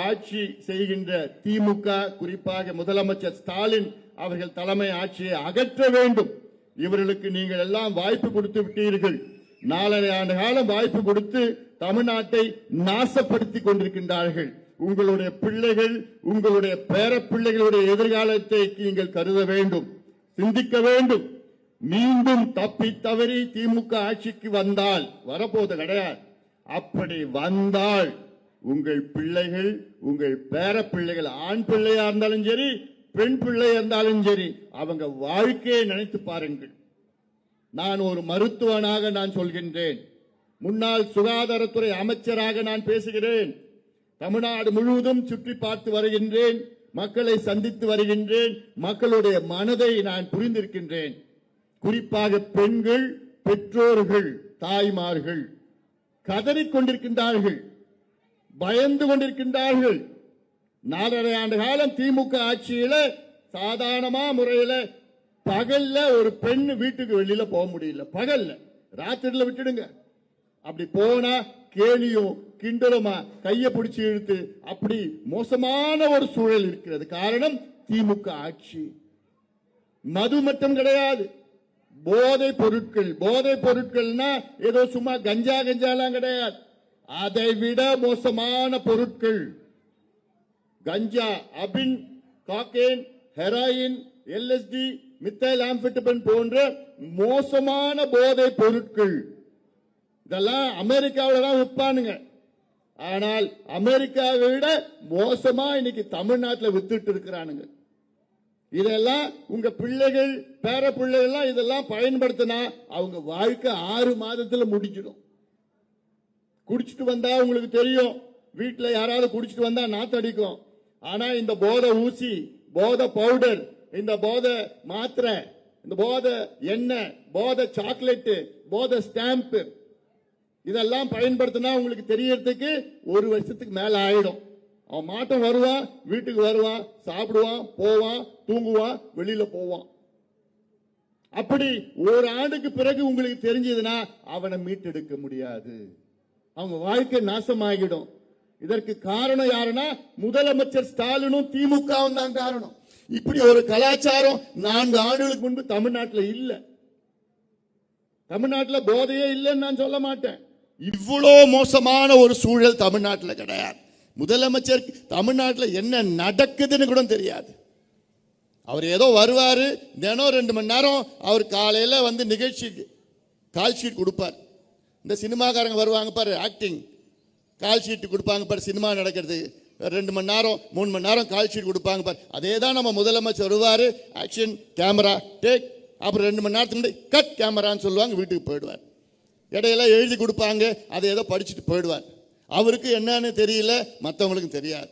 ஆட்சி செய்கின்ற திமுக, குறிப்பாக முதலமைச்சர் ஸ்டாலின் அவர்கள் தலைமை ஆட்சியை அகற்ற வேண்டும். இவர்களுக்கு நீங்கள் எல்லாம் வாய்ப்பு கொடுத்து விட்டீர்கள். 4.5 ஆண்டு காலம் வாய்ப்பு கொடுத்து தமிழ்நாட்டை நாசப்படுத்திக் கொண்டிருக்கின்றார்கள். உங்களுடைய பிள்ளைகள், உங்களுடைய பேர பிள்ளைகளுடைய எதிர்காலத்தை நீங்கள் கருத வேண்டும், சிந்திக்க வேண்டும். மீண்டும் தப்பி தவறி திமுக ஆட்சிக்கு வந்தால், வரப்போது கிடையாது, அப்படி வந்தால் உங்கள் பிள்ளைகள், உங்கள் பேர பிள்ளைகள், ஆண் பிள்ளையா இருந்தாலும் சரி, பெண் பிள்ளை இருந்தாலும் சரி, அவங்க வாழ்க்கையை நினைத்து பாருங்கள். நான் ஒரு மருத்துவனாக நான் சொல்கின்றேன், முன்னாள் சுகாதாரத்துறை அமைச்சராக நான் பேசுகிறேன். தமிழ்நாடு முழுவதும் சுற்றி பார்த்து வருகின்றேன், மக்களை சந்தித்து வருகின்றேன், மக்களுடைய மனதை நான் புரிந்திருக்கின்றேன். குறிப்பாக பெண்கள், பெற்றோர்கள், தாய்மார்கள் கதறிக் கொண்டிருக்கின்றார்கள், பயந்து கொண்டிருக்கின்றார்கள். 4.5 ஆண்டு காலம் திமுக ஆட்சியில சாதாரணமா முறையில பகல்ல ஒரு பெண் வீட்டுக்கு வெளியில போக முடியல. பகல்ல, ராத்திரில விட்டுடுங்க. அப்படி போனா கேலியும் கிண்டலுமா கையை பிடிச்சி இழுத்து அப்படி மோசமான ஒரு சூழல் இருக்கிறது. காரணம் திமுக ஆட்சி. மது மட்டும் கிடையாது, போதை பொருட்கள். போதை பொருட்கள்னா ஏதோ சும்மா கஞ்சாலாம் கிடையாது, அதை விட மோசமான பொருட்கள். கஞ்சா, அபின், காக்கேன், ஹெராயின், எல்எஸ்டி, மித்தைல் ஆம்பெட்டமைன் போன்ற மோசமான போதை பொருட்கள். இதெல்லாம் அமெரிக்காவில தான் விற்பானுங்க. ஆனால் அமெரிக்காவை விட மோசமா இன்னைக்கு தமிழ்நாட்டில் வித்துட்டு இருக்கிறானுங்க. இதெல்லாம் உங்க பிள்ளைகள், பேர பிள்ளைகள் இதெல்லாம் பயன்படுத்தினா அவங்க வாழ்க்கை 6 மாதத்துல முடிஞ்சிடும். குடிச்சிட்டு வந்தா உங்களுக்கு தெரியும், வீட்டுல யாராவது குடிச்சிட்டு வந்தா நாத்தடிக்கும். ஆனா இந்த போதை ஊசி, போதை பவுடர், இந்த போதை மாத்திரை, இந்த போதை எண்ணெய், போதை சாக்லேட், போதை ஸ்டாம்ப், இதெல்லாம் பயன்படுத்தினா உங்களுக்கு தெரியறதுக்கு 1 வருஷத்துக்கு மேல ஆயிடும். அவன் மாட்டம் வருவான், வீட்டுக்கு வருவான், சாப்பிடுவான், போவான், தூங்குவான், வெளியில போவான். அப்படி 1 ஆண்டுக்கு பிறகு உங்களுக்கு தெரிஞ்சதுன்னா அவனை மீட்டெடுக்க முடியாது, அவங்க வாழ்க்கை நாசமாகிடும். இதற்கு காரணம் யாருன்னா முதலமைச்சர் ஸ்டாலினும் திமுகவும் தான் காரணம். இப்படி ஒரு கலாச்சாரம் 4 ஆண்டுகளுக்கு முன்பு தமிழ்நாட்டில் இல்ல. தமிழ்நாட்டில் போதையே இல்லைன்னு நான் சொல்ல மாட்டேன். இவ்வளோ மோசமான ஒரு சூழல் தமிழ்நாட்டில் கிடையாது. முதலமைச்சர் தமிழ்நாட்டில் என்ன நடக்குதுன்னு கூட தெரியாது. அவர் ஏதோ வருவாரு, தினம் 2 மணி நேரம் அவர் காலையில் வந்து நிகழ்ச்சிக்கு கால் ஷீட் கொடுப்பார். இந்த சினிமாக்காரங்க வருவாங்க பாரு, ஆக்டிங் கால் ஷீட் கொடுப்பாங்க பாரு, சினிமா நடக்கிறது 2 மணி நேரம் 3 மணி நேரம் கால் ஷீட் கொடுப்பாங்க பாரு. அதே தான் நம்ம முதலமைச்சர் வருவார், ஆக்ஷன் கேமரா டேக், அப்புறம் 2 மணி நேரத்துக்கு முன்னாடி கட் கேமரான்னு சொல்லுவாங்க, வீட்டுக்கு போயிடுவார். இடையில எழுதி கொடுப்பாங்க, அதை ஏதோ படிச்சுட்டு போயிடுவார். அவருக்கு என்னன்னு தெரியல, மற்றவங்களுக்கும் தெரியாது.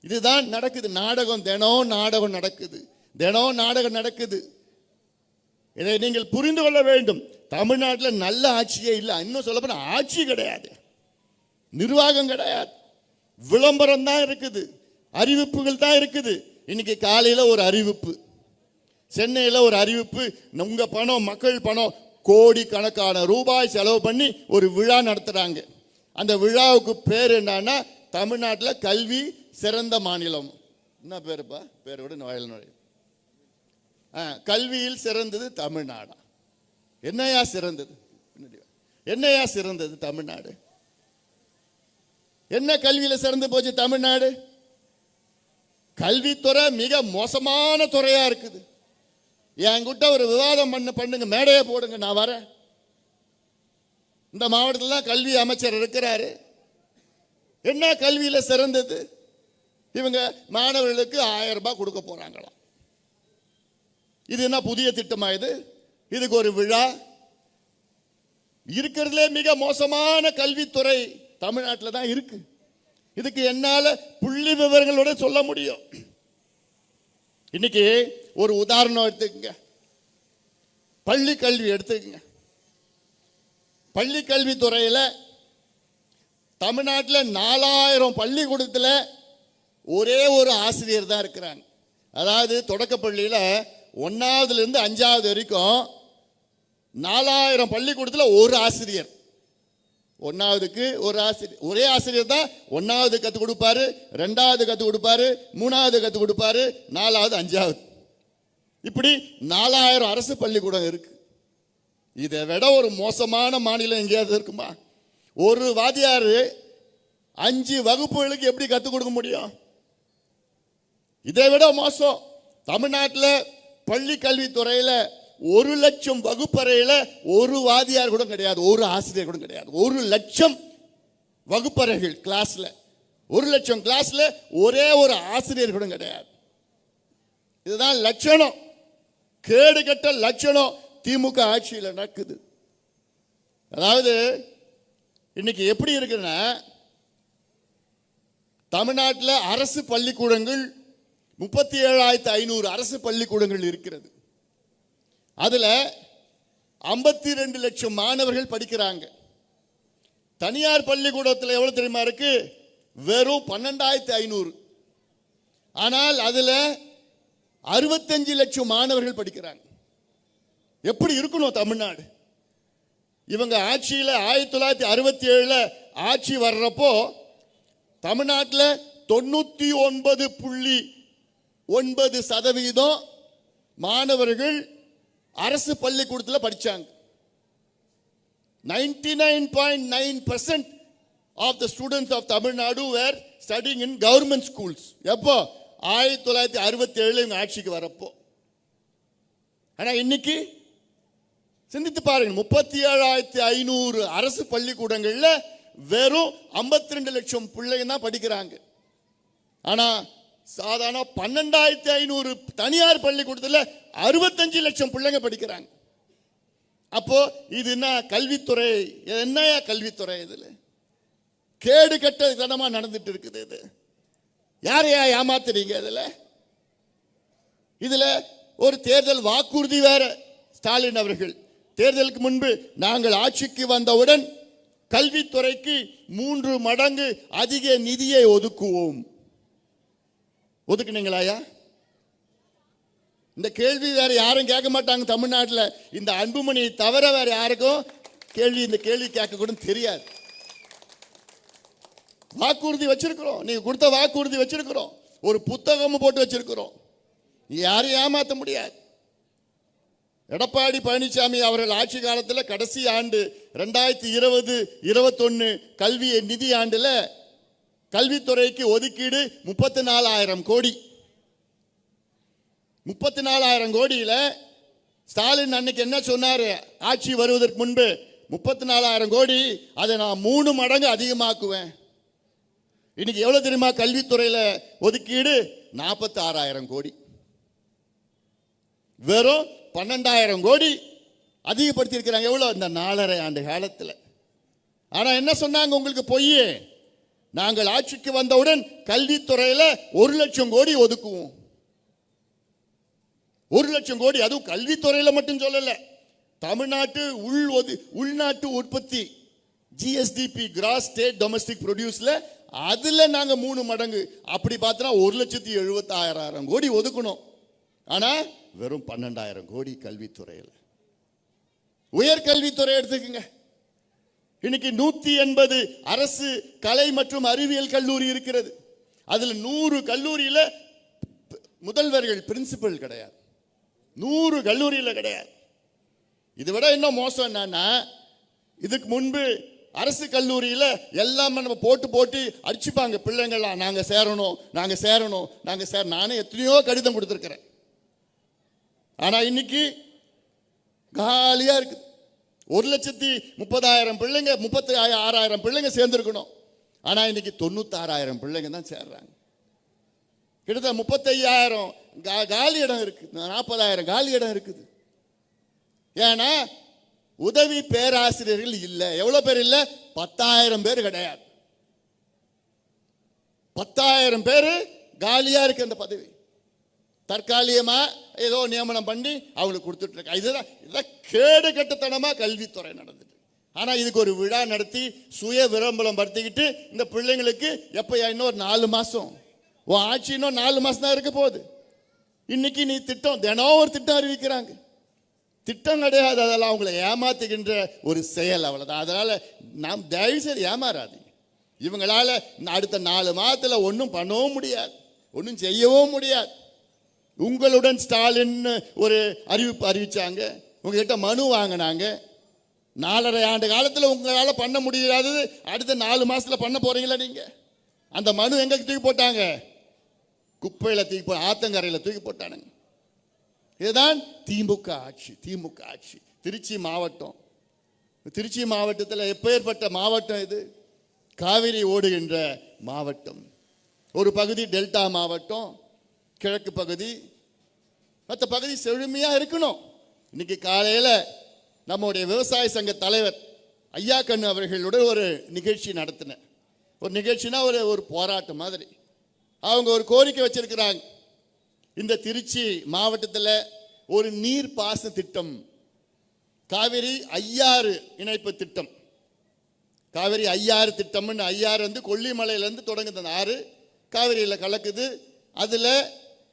இதுதான் நடக்குது. நாடகம், தினம் நாடகம் நடக்குது, தினம் நாடகம் நடக்குது. இதை நீங்கள் புரிந்து கொள்ள வேண்டும். தமிழ்நாட்டில் நல்ல ஆட்சியே இல்லை. இன்னும் சொல்ல போனா ஆட்சி கிடையாது, நிர்வாகம் கிடையாது, விளம்பரம் தான் இருக்குது, அறிவிப்புகள் தான் இருக்குது. இன்னைக்கு காலையில் ஒரு அறிவிப்பு, சென்னையில் ஒரு அறிவிப்பு, உங்க பணம், மக்கள் பணம், கோடி கணக்கான ரூபாய் செலவு பண்ணி ஒரு விழா நடத்துறாங்க. அந்த விழாவுக்கு பேர் என்னன்னா தமிழ்நாட்டில் கல்வி சிறந்த மாநிலம். என்ன பேருப்பா? பேரை விட நோயில் நுழையும். கல்வியில் சிறந்தது தமிழ்நாடா? என்னையா சிறந்தது? என்னையா சிறந்தது தமிழ்நாடு? என்ன கல்வியில் சிறந்து போச்சு தமிழ்நாடு? கல்வித்துறை மிக மோசமான துறையா இருக்குது. என்கிட்ட ஒரு விவாதம் பண்ணுங்க, மேடையை போடுங்க, நான் வரேன். இந்த மாவட்டத்தில் கல்வி அமைச்சர் இருக்கிறாரு. என்ன கல்வியில் சிறந்தது? இவங்க மாணவர்களுக்கு 1000 ரூபாய் கொடுக்க போறாங்களாம். இது என்ன புதிய திட்டமா? இதுக்கு ஒரு விழா? இருக்கிறதுலே மிக மோசமான கல்வித்துறை தமிழ்நாட்டில் தான் இருக்கு. இதுக்கு என்னால புள்ளி விவரங்களோட சொல்ல முடியும். இன்னைக்கு ஒரு உதாரணம் எடுத்துக்கங்க, பள்ளி கல்வி எடுத்துக்கங்க. பள்ளி கல்வித்துறையில் தமிழ்நாட்டில் 4000 பள்ளிக்கூடத்தில் ஒரே ஒரு ஆசிரியர் தான் இருக்கிறாங்க. அதாவது தொடக்கப்பள்ளியில் 1ஆவதுலேருந்து 5ஆவது வரைக்கும் 4000 பள்ளிக்கூடத்தில் ஒரு ஆசிரியர். ஒன்னாவதுக்கு ஒரு ஆசிரியர், ஒரே ஆசிரியர் தான் ஒன்னாவது கற்றுக் கொடுப்பாரு, ரெண்டாவது கற்றுக் கொடுப்பாரு, மூணாவது கற்றுக் கொடுப்பாரு, நாலாவது, அஞ்சாவது. இப்படி 4000 அரசு பள்ளிக்கூடம் இருக்கு. இதை விட ஒரு மோசமான மாநிலம் எங்கேயாவது இருக்குமா? ஒரு வாத்தியாரு 5 வகுப்புகளுக்கு எப்படி கற்றுக் கொடுக்க முடியும்? இதை விட மோசம். தமிழ்நாட்டில் பள்ளி கல்வித்துறையில் 1 லட்சம் வகுப்பறையில் ஒரு வாத்தியார் கூட கிடையாது, ஒரு ஆசிரியர் கூட கிடையாது. 1 லட்சம் வகுப்பறைகள் கிளாஸ்ல, 1 லட்சம் கிளாஸ்ல ஒரே ஒரு ஆசிரியர் கூட கிடையாது. இதுதான் லட்சணம், கேடு கட்ட லட்சணம் திமுக ஆட்சியில் நடக்குது. அதாவது இன்னைக்கு எப்படி இருக்குன்னா, தமிழ்நாட்டில் அரசு பள்ளிக்கூடங்கள் 37,500 அரசு பள்ளிக்கூடங்கள் இருக்கிறது. அதுல 52 லட்சம் மாணவர்கள் படிக்கிறாங்க. தனியார் பள்ளிக்கூடத்தில் எவ்வளவு தெரியுமா இருக்கு? வெறும் 12,500. ஆனால் அதுல 65 லட்சம் மாணவர்கள் படிக்கிறாங்க. எப்படி இருக்கணும் தமிழ்நாடு? இவங்க ஆட்சியில் 1967 ஆட்சி வர்றப்போ தமிழ்நாட்டில் 99.9% மாணவர்கள் அரசு பள்ளிக்கூடத்தில் படிச்சாங்க. 99.9% of the students of Tamil Nadu were studying in government schools. எப்போ? 1967 இவங்க ஆட்சிக்கு வரப்போ. ஆனா இன்னைக்கு சிந்தித்து பாருங்க, 37,500 அரசு பள்ளிக்கூடங்கள்ல வெறும் 52 லட்சம் பிள்ளைங்க தான் படிக்கிறாங்க. ஆனா சாதாரண 12,500 தனியார் பள்ளிக்கூடத்தில் 65 லட்சம் பிள்ளைங்க படிக்கிறாங்க. அப்போ இது என்ன கல்வித்துறை? என்னையா கல்வித்துறை? இதுல கேடு கட்ட தனமா நடந்துட்டு இருக்குது. இது யாரையா ஏமாத்துறீங்க? இதுல ஒரு தேர்தல் வாக்குறுதி வேற. ஸ்டாலின் அவர்கள் தேர்தலுக்கு முன்பு நாங்கள் ஆட்சிக்கு வந்தவுடன் கல்வித்துறைக்கு 3 மடங்கு அதிக நிதியை ஒதுக்குவோம். ஒதுக்குனீங்களாயா? இந்த கேள்வி வேற யாரும் கேட்க மாட்டாங்க தமிழ்நாட்டில். இந்த அன்புமணியை தவிர வேற யாருக்கும் இந்த கேள்வி கேட்க கூட தெரியாது. வாக்குறுதி வச்சிருக்கிறோம், நீங்க கொடுத்த வாக்குறுதி வச்சிருக்கிறோம், ஒரு புத்தகமும் போட்டு வச்சிருக்கிறோம். யாரையும் ஏமாற்ற முடியாது. எடப்பாடி பழனிசாமி அவர்கள் ஆட்சி காலத்தில் கடைசி ஆண்டு 2020-21 கல்வி நிதி ஆண்டுல கல்வித்துறைக்கு ஒதுக்கீடு 34,000 கோடி. 34,000 கோடியில ஸ்டாலின் அன்னைக்கு என்ன சொன்னாரு? ஆட்சி வருவதற்கு முன்பு 34,000 கோடி, அதை நான் 3 மடங்கு அதிகமாக்குவேன். இன்னைக்கு எவ்வளவு தெரியுமா கல்வித்துறையில ஒதுக்கீடு? 46,000 கோடி. வெறும் 12,000 கோடி அதிகப்படுத்தி இருக்கிறாங்க. எவ்வளவு? இந்த 4.5 ஆண்டு காலத்தில். ஆனா என்ன சொன்னாங்க? உங்களுக்கு பொய். நாங்கள் ஆட்சிக்கு வந்தவுடன் கல்வித்துறையில 1 லட்சம் கோடி ஒதுக்குவோம். 1 லட்சம் கோடி. அதுவும் கல்வித்துறையில மட்டும் சொல்லல, தமிழ்நாட்டு உள்நாட்டு உற்பத்தி GSDP கிராஸ் ஸ்டேட் டொமஸ்டிக் ப்ரொடியூஸ்ல அதுல நாங்க 3 மடங்கு. அப்படி பார்த்தா 1,76,000 கோடி ஒதுக்கணும். ஆனா வெறும் 12,000 கோடி கல்வித்துறையில். உயர்கல்வித்துறை எடுத்துக்கங்க. இன்னைக்கு 180 அரசு கலை மற்றும் அறிவியல் கல்லூரி இருக்கிறது. அதுல 100 கல்லூரியில முதல்வர்கள் பிரின்சிபல் கிடையாது. 100 கல்லூரியில கிடையாது. இதை விட இன்னும் மோசம் என்னன்னா, இதுக்கு முன்பு அரசு கல்லூரியில எல்லாம் நம்ம போட்டு அடிச்சுப்பாங்க பிள்ளைங்கள்லாம். நாங்க சேரணும், நாங்க சேரணும், நாங்க நானே எத்தனையோ கடிதம் கொடுத்திருக்கிறேன். ஆனா இன்னைக்கு காலியா இருக்கு. 1,30,000 பிள்ளைங்க, 36,000 பிள்ளைங்க சேர்ந்திருக்கணும். ஆனா இன்னைக்கு 96,000 பிள்ளைங்க தான் சேர்றாங்க. கிட்டத்தட்ட 35,000 காலி இடம் இருக்கு, 40,000 காலி இடம் இருக்குது. ஏன்னா உதவி பேராசிரியர்கள் இல்ல. எவ்வளவு பேர் இல்ல? 10,000 பேர் கிடையாது. 10,000 பேர் காலியா இருக்கு. அந்த பதவி தற்காலிகமா ஏதோ நியமனம் பண்ணி அவங்களுக்கு கொடுத்துட்டு இருக்க. இதுதான் கேடு கட்டத்தனமா கல்வித்துறை நடந்துட்டு. ஆனா இதுக்கு ஒரு விழா நடத்தி சுய விளம்பரம் படுத்திக்கிட்டு இந்த பிள்ளைங்களுக்கு எப்ப இன்னொரு 4 மாசம் ஆட்சி, இன்னும் 4 மாசம் தான் இருக்க போகுது. இன்னைக்கு நீ திட்டம், தினம் ஒரு திட்டம் அறிவிக்கிறாங்க. திட்டம் கிடையாது, அதெல்லாம் அவங்களை ஏமாத்துகின்ற ஒரு செயல், அவ்வளவுதான். அதனால நாம் தயவு செய்து ஏமாறாதீங்க. இவங்களால அடுத்த 4 மாதத்துல ஒன்றும் பண்ணவும் முடியாது, ஒன்றும் செய்யவும் முடியாது. உங்களுடன் ஸ்டாலின் ஒரு அறிவிப்பு அறிவிச்சாங்க, உங்ககிட்ட மனு வாங்கினாங்க. 4.5 ஆண்டு காலத்தில் உங்களால பண்ண முடியாதது அடுத்த 4 மாசத்துல பண்ண போறீங்களா நீங்க? அந்த மனு எங்க தூக்கி போட்டாங்க? குப்பையில தூக்கி ஆத்தங்கரையில தூக்கி போட்டானுங்க. இதுதான் திமுக ஆட்சி. திமுக ஆட்சி. திருச்சி மாவட்டத்தில் எப்பேற்பட்ட மாவட்டம் இது? காவிரி ஓடுகின்ற மாவட்டம். ஒரு பகுதி டெல்டா மாவட்டம், கிழக்கு பகுதி, மற்ற பகுதி செழுமையா இருக்கணும். இன்னைக்கு காலையில நம்முடைய விவசாய சங்க தலைவர் ஐயா கண்ணு அவர்களோட ஒரு நிகழ்ச்சி நடத்தின. ஒரு நிகழ்ச்சினா ஒரு போராட்டம் மாதிரி. அவங்க ஒரு கோரிக்கை வச்சிருக்கிறாங்க. இந்த திருச்சி மாவட்டத்தில் ஒரு நீர் பாசன திட்டம், காவிரி 5 இணைப்பு திட்டம். காவிரி 5 திட்டம்னு 5 கொல்லிமலையிலேருந்து தொடங்குது. அந்த 6 காவிரியில் கலக்குது. அதில்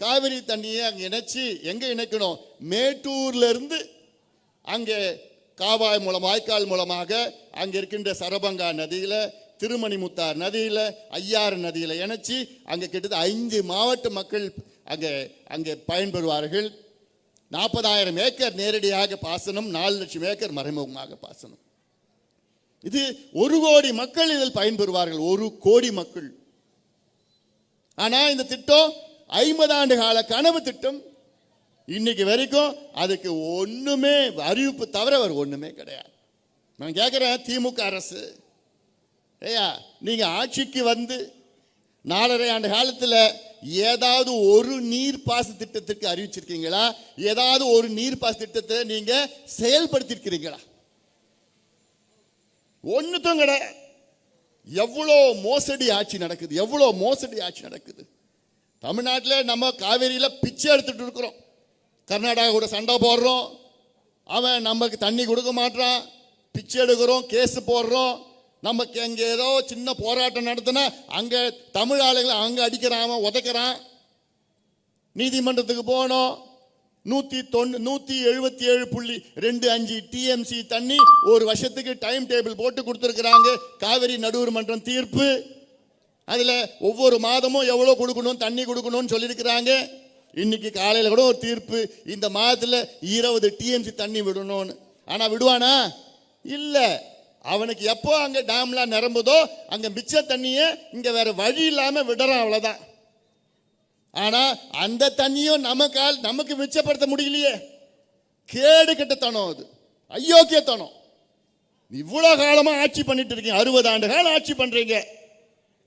காவிரி தண்ணியை அங்கே இணைச்சி எங்கே இணைக்கணும்? மேட்டூர்ல இருந்து அங்கே காவாய் மூலம், வாய்க்கால் மூலமாக அங்கே இருக்கின்ற சரபங்கா நதியில், திருமணிமுத்தார் நதியில், 5 நதியில் இணைச்சி அங்கே கிட்டத்தட்ட 5 மாவட்ட மக்கள் அங்கே பயன்பெறுவார்கள். 40,000 ஏக்கர் நேரடியாக பாசனம், 4 லட்சம் ஏக்கர் மறைமுகமாக பாசனம். இது 1 கோடி மக்கள் இதில் பயன்பெறுவார்கள். 1 கோடி மக்கள். ஆனா இந்த திட்டம் 50 ஆண்டு கால கனவு திட்டம். இன்னைக்கு வரைக்கும் அதுக்கு ஒண்ணுமே அறிவிப்பு தவிர வேறு ஒண்ணுமே கிடையாது. நான் கேட்கிறேன், திமுக அரசு, ஏயா நீங்க ஆட்சிக்கு வந்து 4.5 ஆண்டு காலத்தில் ஏதாவது ஒரு நீர்ப்பாச திட்டத்திற்கு அறிவிச்சிருக்கீங்களா? ஏதாவது ஒரு நீர்ப்பாச திட்டத்தை நீங்க செயல்படுத்திருக்கிறீங்களா? ஒண்ணுத்தும் கிடையாது. எவ்வளோ மோசடி ஆட்சி நடக்குது, எவ்வளோ மோசடி ஆட்சி நடக்குது. தமிழ்நாட்டில் நம்ம காவேரியில பிச்சை எடுத்துட்டு இருக்கிறோம். கர்நாடகா கூட சண்டை போடுறோம், அவன் நமக்கு தண்ணி கொடுக்க மாட்டான், பிச்சை எடுக்கிறோம், கேஸ் போடுறோம். நமக்கு அங்கே ஏதோ சின்ன போராட்டம் நடத்தினா அங்கே தமிழ் ஆளுகளை அங்கே அடிக்கிறான், அவன் உதைக்கிறான். நீதிமன்றத்துக்கு போனோம். 177.25 டிஎம்சி தண்ணி ஒரு வருஷத்துக்கு டைம் டேபிள் போட்டு கொடுத்துருக்குறாங்க. காவிரி நடுவர் மன்றம் தீர்ப்பு. அதில் ஒவ்வொரு மாதமும் எவ்வளோ கொடுக்கணும், தண்ணி கொடுக்கணும்னு சொல்லியிருக்கிறாங்க. இன்னைக்கு காலையில் கூட ஒரு தீர்ப்பு, இந்த மாதத்தில் 20 டிஎம்சி தண்ணி விடணும்னு. ஆனால் விடுவானா? இல்லை. அவனுக்கு எப்போ அங்கே டேம்லாம் நிரம்புதோ அங்கே மிச்ச தண்ணியை இங்கே வேற வழி இல்லாமல் விடுறான், அவ்வளோதான். ஆனா அந்த தண்ணியும் நமக்கு மிச்சப்படுத்த முடியலையே. கேடு கெட்டத்தனம், அது அயோக்கியத்தனம். இவ்வளவு காலமா ஆட்சி பண்ணிட்டு இருக்கீங்க, 60 ஆண்டு காலம் ஆட்சி பண்றீங்க.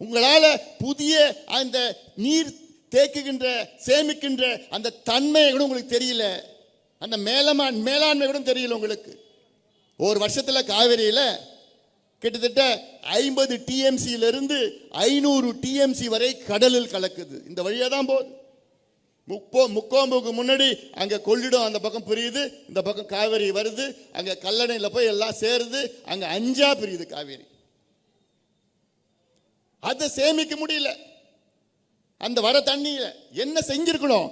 உங்களால புதிய அந்த நீர் தேக்குகின்ற, சேமிக்கின்ற அந்த தன்மையை கூட உங்களுக்கு தெரியல, அந்த மேலாண்மை கூட தெரியல உங்களுக்கு. ஒரு வருஷத்துல காவிரியில கிட்டத்தட்ட 50 டிஎம்சியிலிருந்து 500 டிஎம்சி வரை கடலில் கலக்குது. இந்த வழியா தான் போகுது. முக்கோம்புக்கு முன்னாடி அங்க கொள்ளிடம் அந்த பக்கம் பிரியுது, இந்த பக்கம் காவிரி வருது, அங்க கல்லணையில் போய் எல்லாம் சேருது, அங்க 5ஆ பிரியுது காவிரி. அதை சேமிக்க முடியல. அந்த வர தண்ணியில என்ன செஞ்சிருக்கணும்?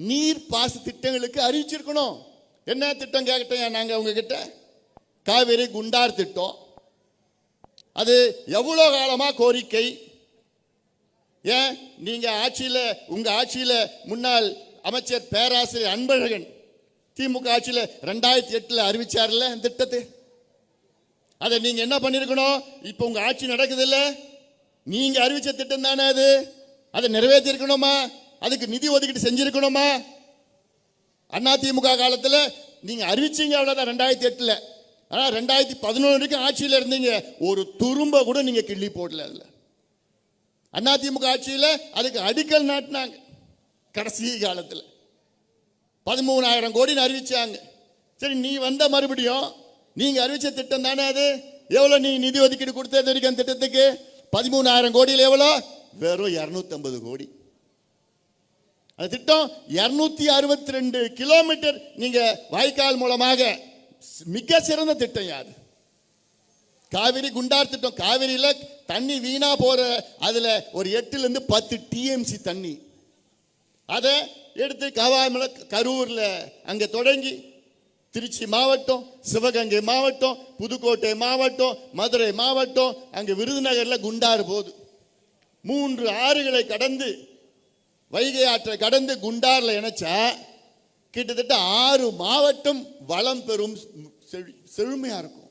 நீர் பாச திட்டங்களுக்கு அறிவிச்சிருக்கணும். என்ன திட்டம் கேட்டேன் நாங்க உங்ககிட்ட? காவிரி குண்டார் திட்டம். அது எவ்வளோ காலமா கோரிக்கை. ஏன் நீங்க உங்க ஆட்சியில முன்னாள் அமைச்சர் பேராசிரியர் அன்பழகன் திமுக ஆட்சியில 2008 அறிவிச்சார்ல இந்த திட்டத்தை. அதை நீங்க என்ன பண்ணிருக்கணும்? இப்ப உங்க ஆட்சி நடக்குது இல்ல, நீங்க அறிவிச்ச திட்டம் தானே அது. அதை நிறைவேற்றி இருக்கணுமா? அதுக்கு நிதி ஒதுக்கீடு செஞ்சிருக்கணுமா? அதிமுக காலத்தில் நீங்க அறிவிச்சீங்க, அவ்வளவுதான் 2008. ஆனா 2011 வரைக்கும் ஆட்சியில் இருந்தீங்க, ஒரு துரும்ப கூட நீங்க கிள்ளி போடல. அதுல அதிமுக ஆட்சியில் அதுக்கு அடிக்கல் நாட்டினாங்க. கடைசி காலத்தில் 13,000 கோடி அறிவிச்சாங்க. சரி, நீ வந்த மறுபடியும் நீங்க அறிவிச்ச திட்டம் தானே அது. எவ்வளவு நீ நிதி ஒதுக்கீடு கொடுத்தது வரைக்கும் அந்த திட்டத்துக்கு? 13,000 கோடியில் எவ்வளோ? வெறும் 250 கோடி. அந்த திட்டம் 262 கிலோமீட்டர் நீங்க வாய்க்கால் மூலமாக, மிக சிறந்த திட்டம் யாது? காவிரி குண்டார் திட்டம். காவிரியில தண்ணி வீணா போற, அதுல ஒரு 8 to 10 டிஎம்சி தண்ணி, அதை எடுத்து கரூர்ல அங்க தொடங்கி திருச்சி மாவட்டம், சிவகங்கை மாவட்டம், புதுக்கோட்டை மாவட்டம், மதுரை மாவட்டம், அங்க விருதுநகர்ல குண்டாறு போகுது. 3 ஆறுகளை கடந்து வைகை ஆற்றை கடந்து குண்டாறுல இணைச்சா கிட்டத்தட்ட 6 மாவட்டம் வளம் பெறும், செழுமையா இருக்கும்.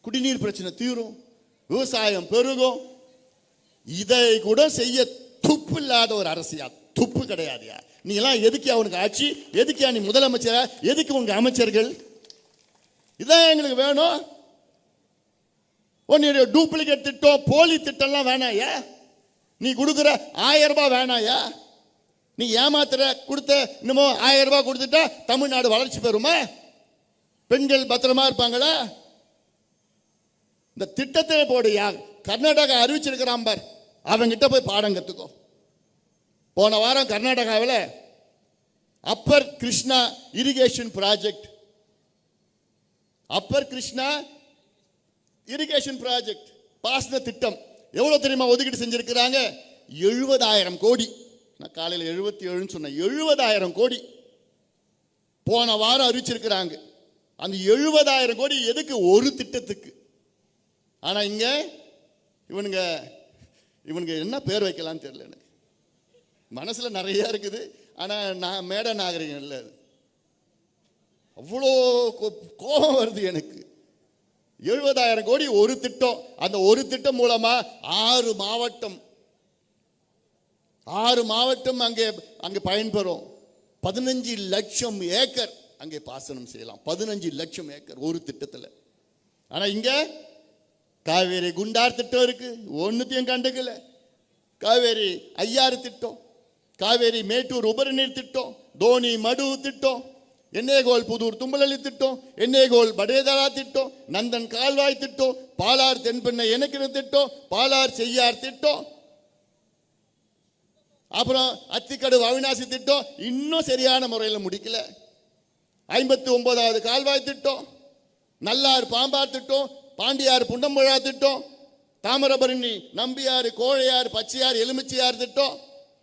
குடிநீர் பிரச்சனை தீரும், விவசாயம் பெருகும். இதை கூட செய்ய துப்பு இல்லாத ஒரு அரசியா, துப்பு கிடையாதுயா. நீ எல்லாம் எதுக்கு அவனுக்கு ஆட்சி? எதுக்கு நீ முதலமைச்சரா? எதுக்கு உங்க அமைச்சர்கள்? இதான் எங்களுக்கு வேணும். உன்னுடைய டூப்ளிகேட் திட்டம், போலி திட்டம்லாம் வேணாயா? நீ கொடுக்குற 1000 ரூபாய் வேணாயா? நீ ஏமாத்துற கொடுத்த இன்னமும் 1000 ரூபாய் கொடுத்துட்டா தமிழ்நாடு வளர்ச்சி பெறுமா? பெண்கள் பத்திரமா இருப்பாங்களா? இந்த திட்டத்தை போடுயா. கர்நாடகா அறிவிச்சிருக்கிறான் பார், அவங்கிட்ட போய் பாடம் கத்துக்கோ. போன வாரம் கர்நாடகாவில் upper Krishna irrigation project, upper Krishna irrigation project பாசன திட்டம் எவ்வளவு தெரியுமா ஒதுக்கீடு செஞ்சிருக்கிறாங்க? 70,000 கோடி. நான் காலையில் 77 சொன்னேன். 70,000 கோடி போன வாரம் அறிவிச்சிருக்கிறாங்க. அந்த 70,000 கோடி எதுக்கு? ஒரு திட்டத்துக்கு. ஆனா இங்க இவனுங்க என்ன பேர் வைக்கலாம்னு தெரியல. எனக்கு மனசுல நிறைய இருக்குது, ஆனா நான் மேட நாகரிகம் இல்லை. அது அவ்வளோ கோபம் வருது எனக்கு. 70,000 கோடி ஒரு திட்டம். அந்த ஒரு திட்டம் மூலமா 6 மாவட்டம் அங்கே பயன்பெறும். 15 லட்சம் ஏக்கர் அங்கே பாசனம் செய்யலாம். 15 லட்சம் ஏக்கர் ஒரு திட்டத்தில். ஆனா இங்க காவேரி குண்டார் திட்டம் இருக்கு, ஒன்னுத்தையும் கண்டுக்கல. காவேரி ஐயாறு திட்டம், காவேரி மேட்டூர் உபரிநீர் திட்டம், தோனி மடு திட்டம், எண்ணேகோல் புதூர் தும்பலி திட்டம், எண்ணேகோல் படேதரா திட்டம், நந்தன் கால்வாய் திட்டம், பாலார் தென்பெண்ணை இணைக்கிற திட்டம், பாலார் செய்யார் திட்டம், அப்புறம் அத்திக்கடு அவிநாசி திட்டம் இன்னும் சரியான முறையில் முடிக்கல. 59வது கால்வாய் திட்டம், நல்லார் பாம்பார் திட்டம், பாண்டியார் புண்டம்புழா திட்டம், தாமிரபரணி நம்பியாறு கோழையார் பச்சையார் எலுமிச்சியார் திட்டம்.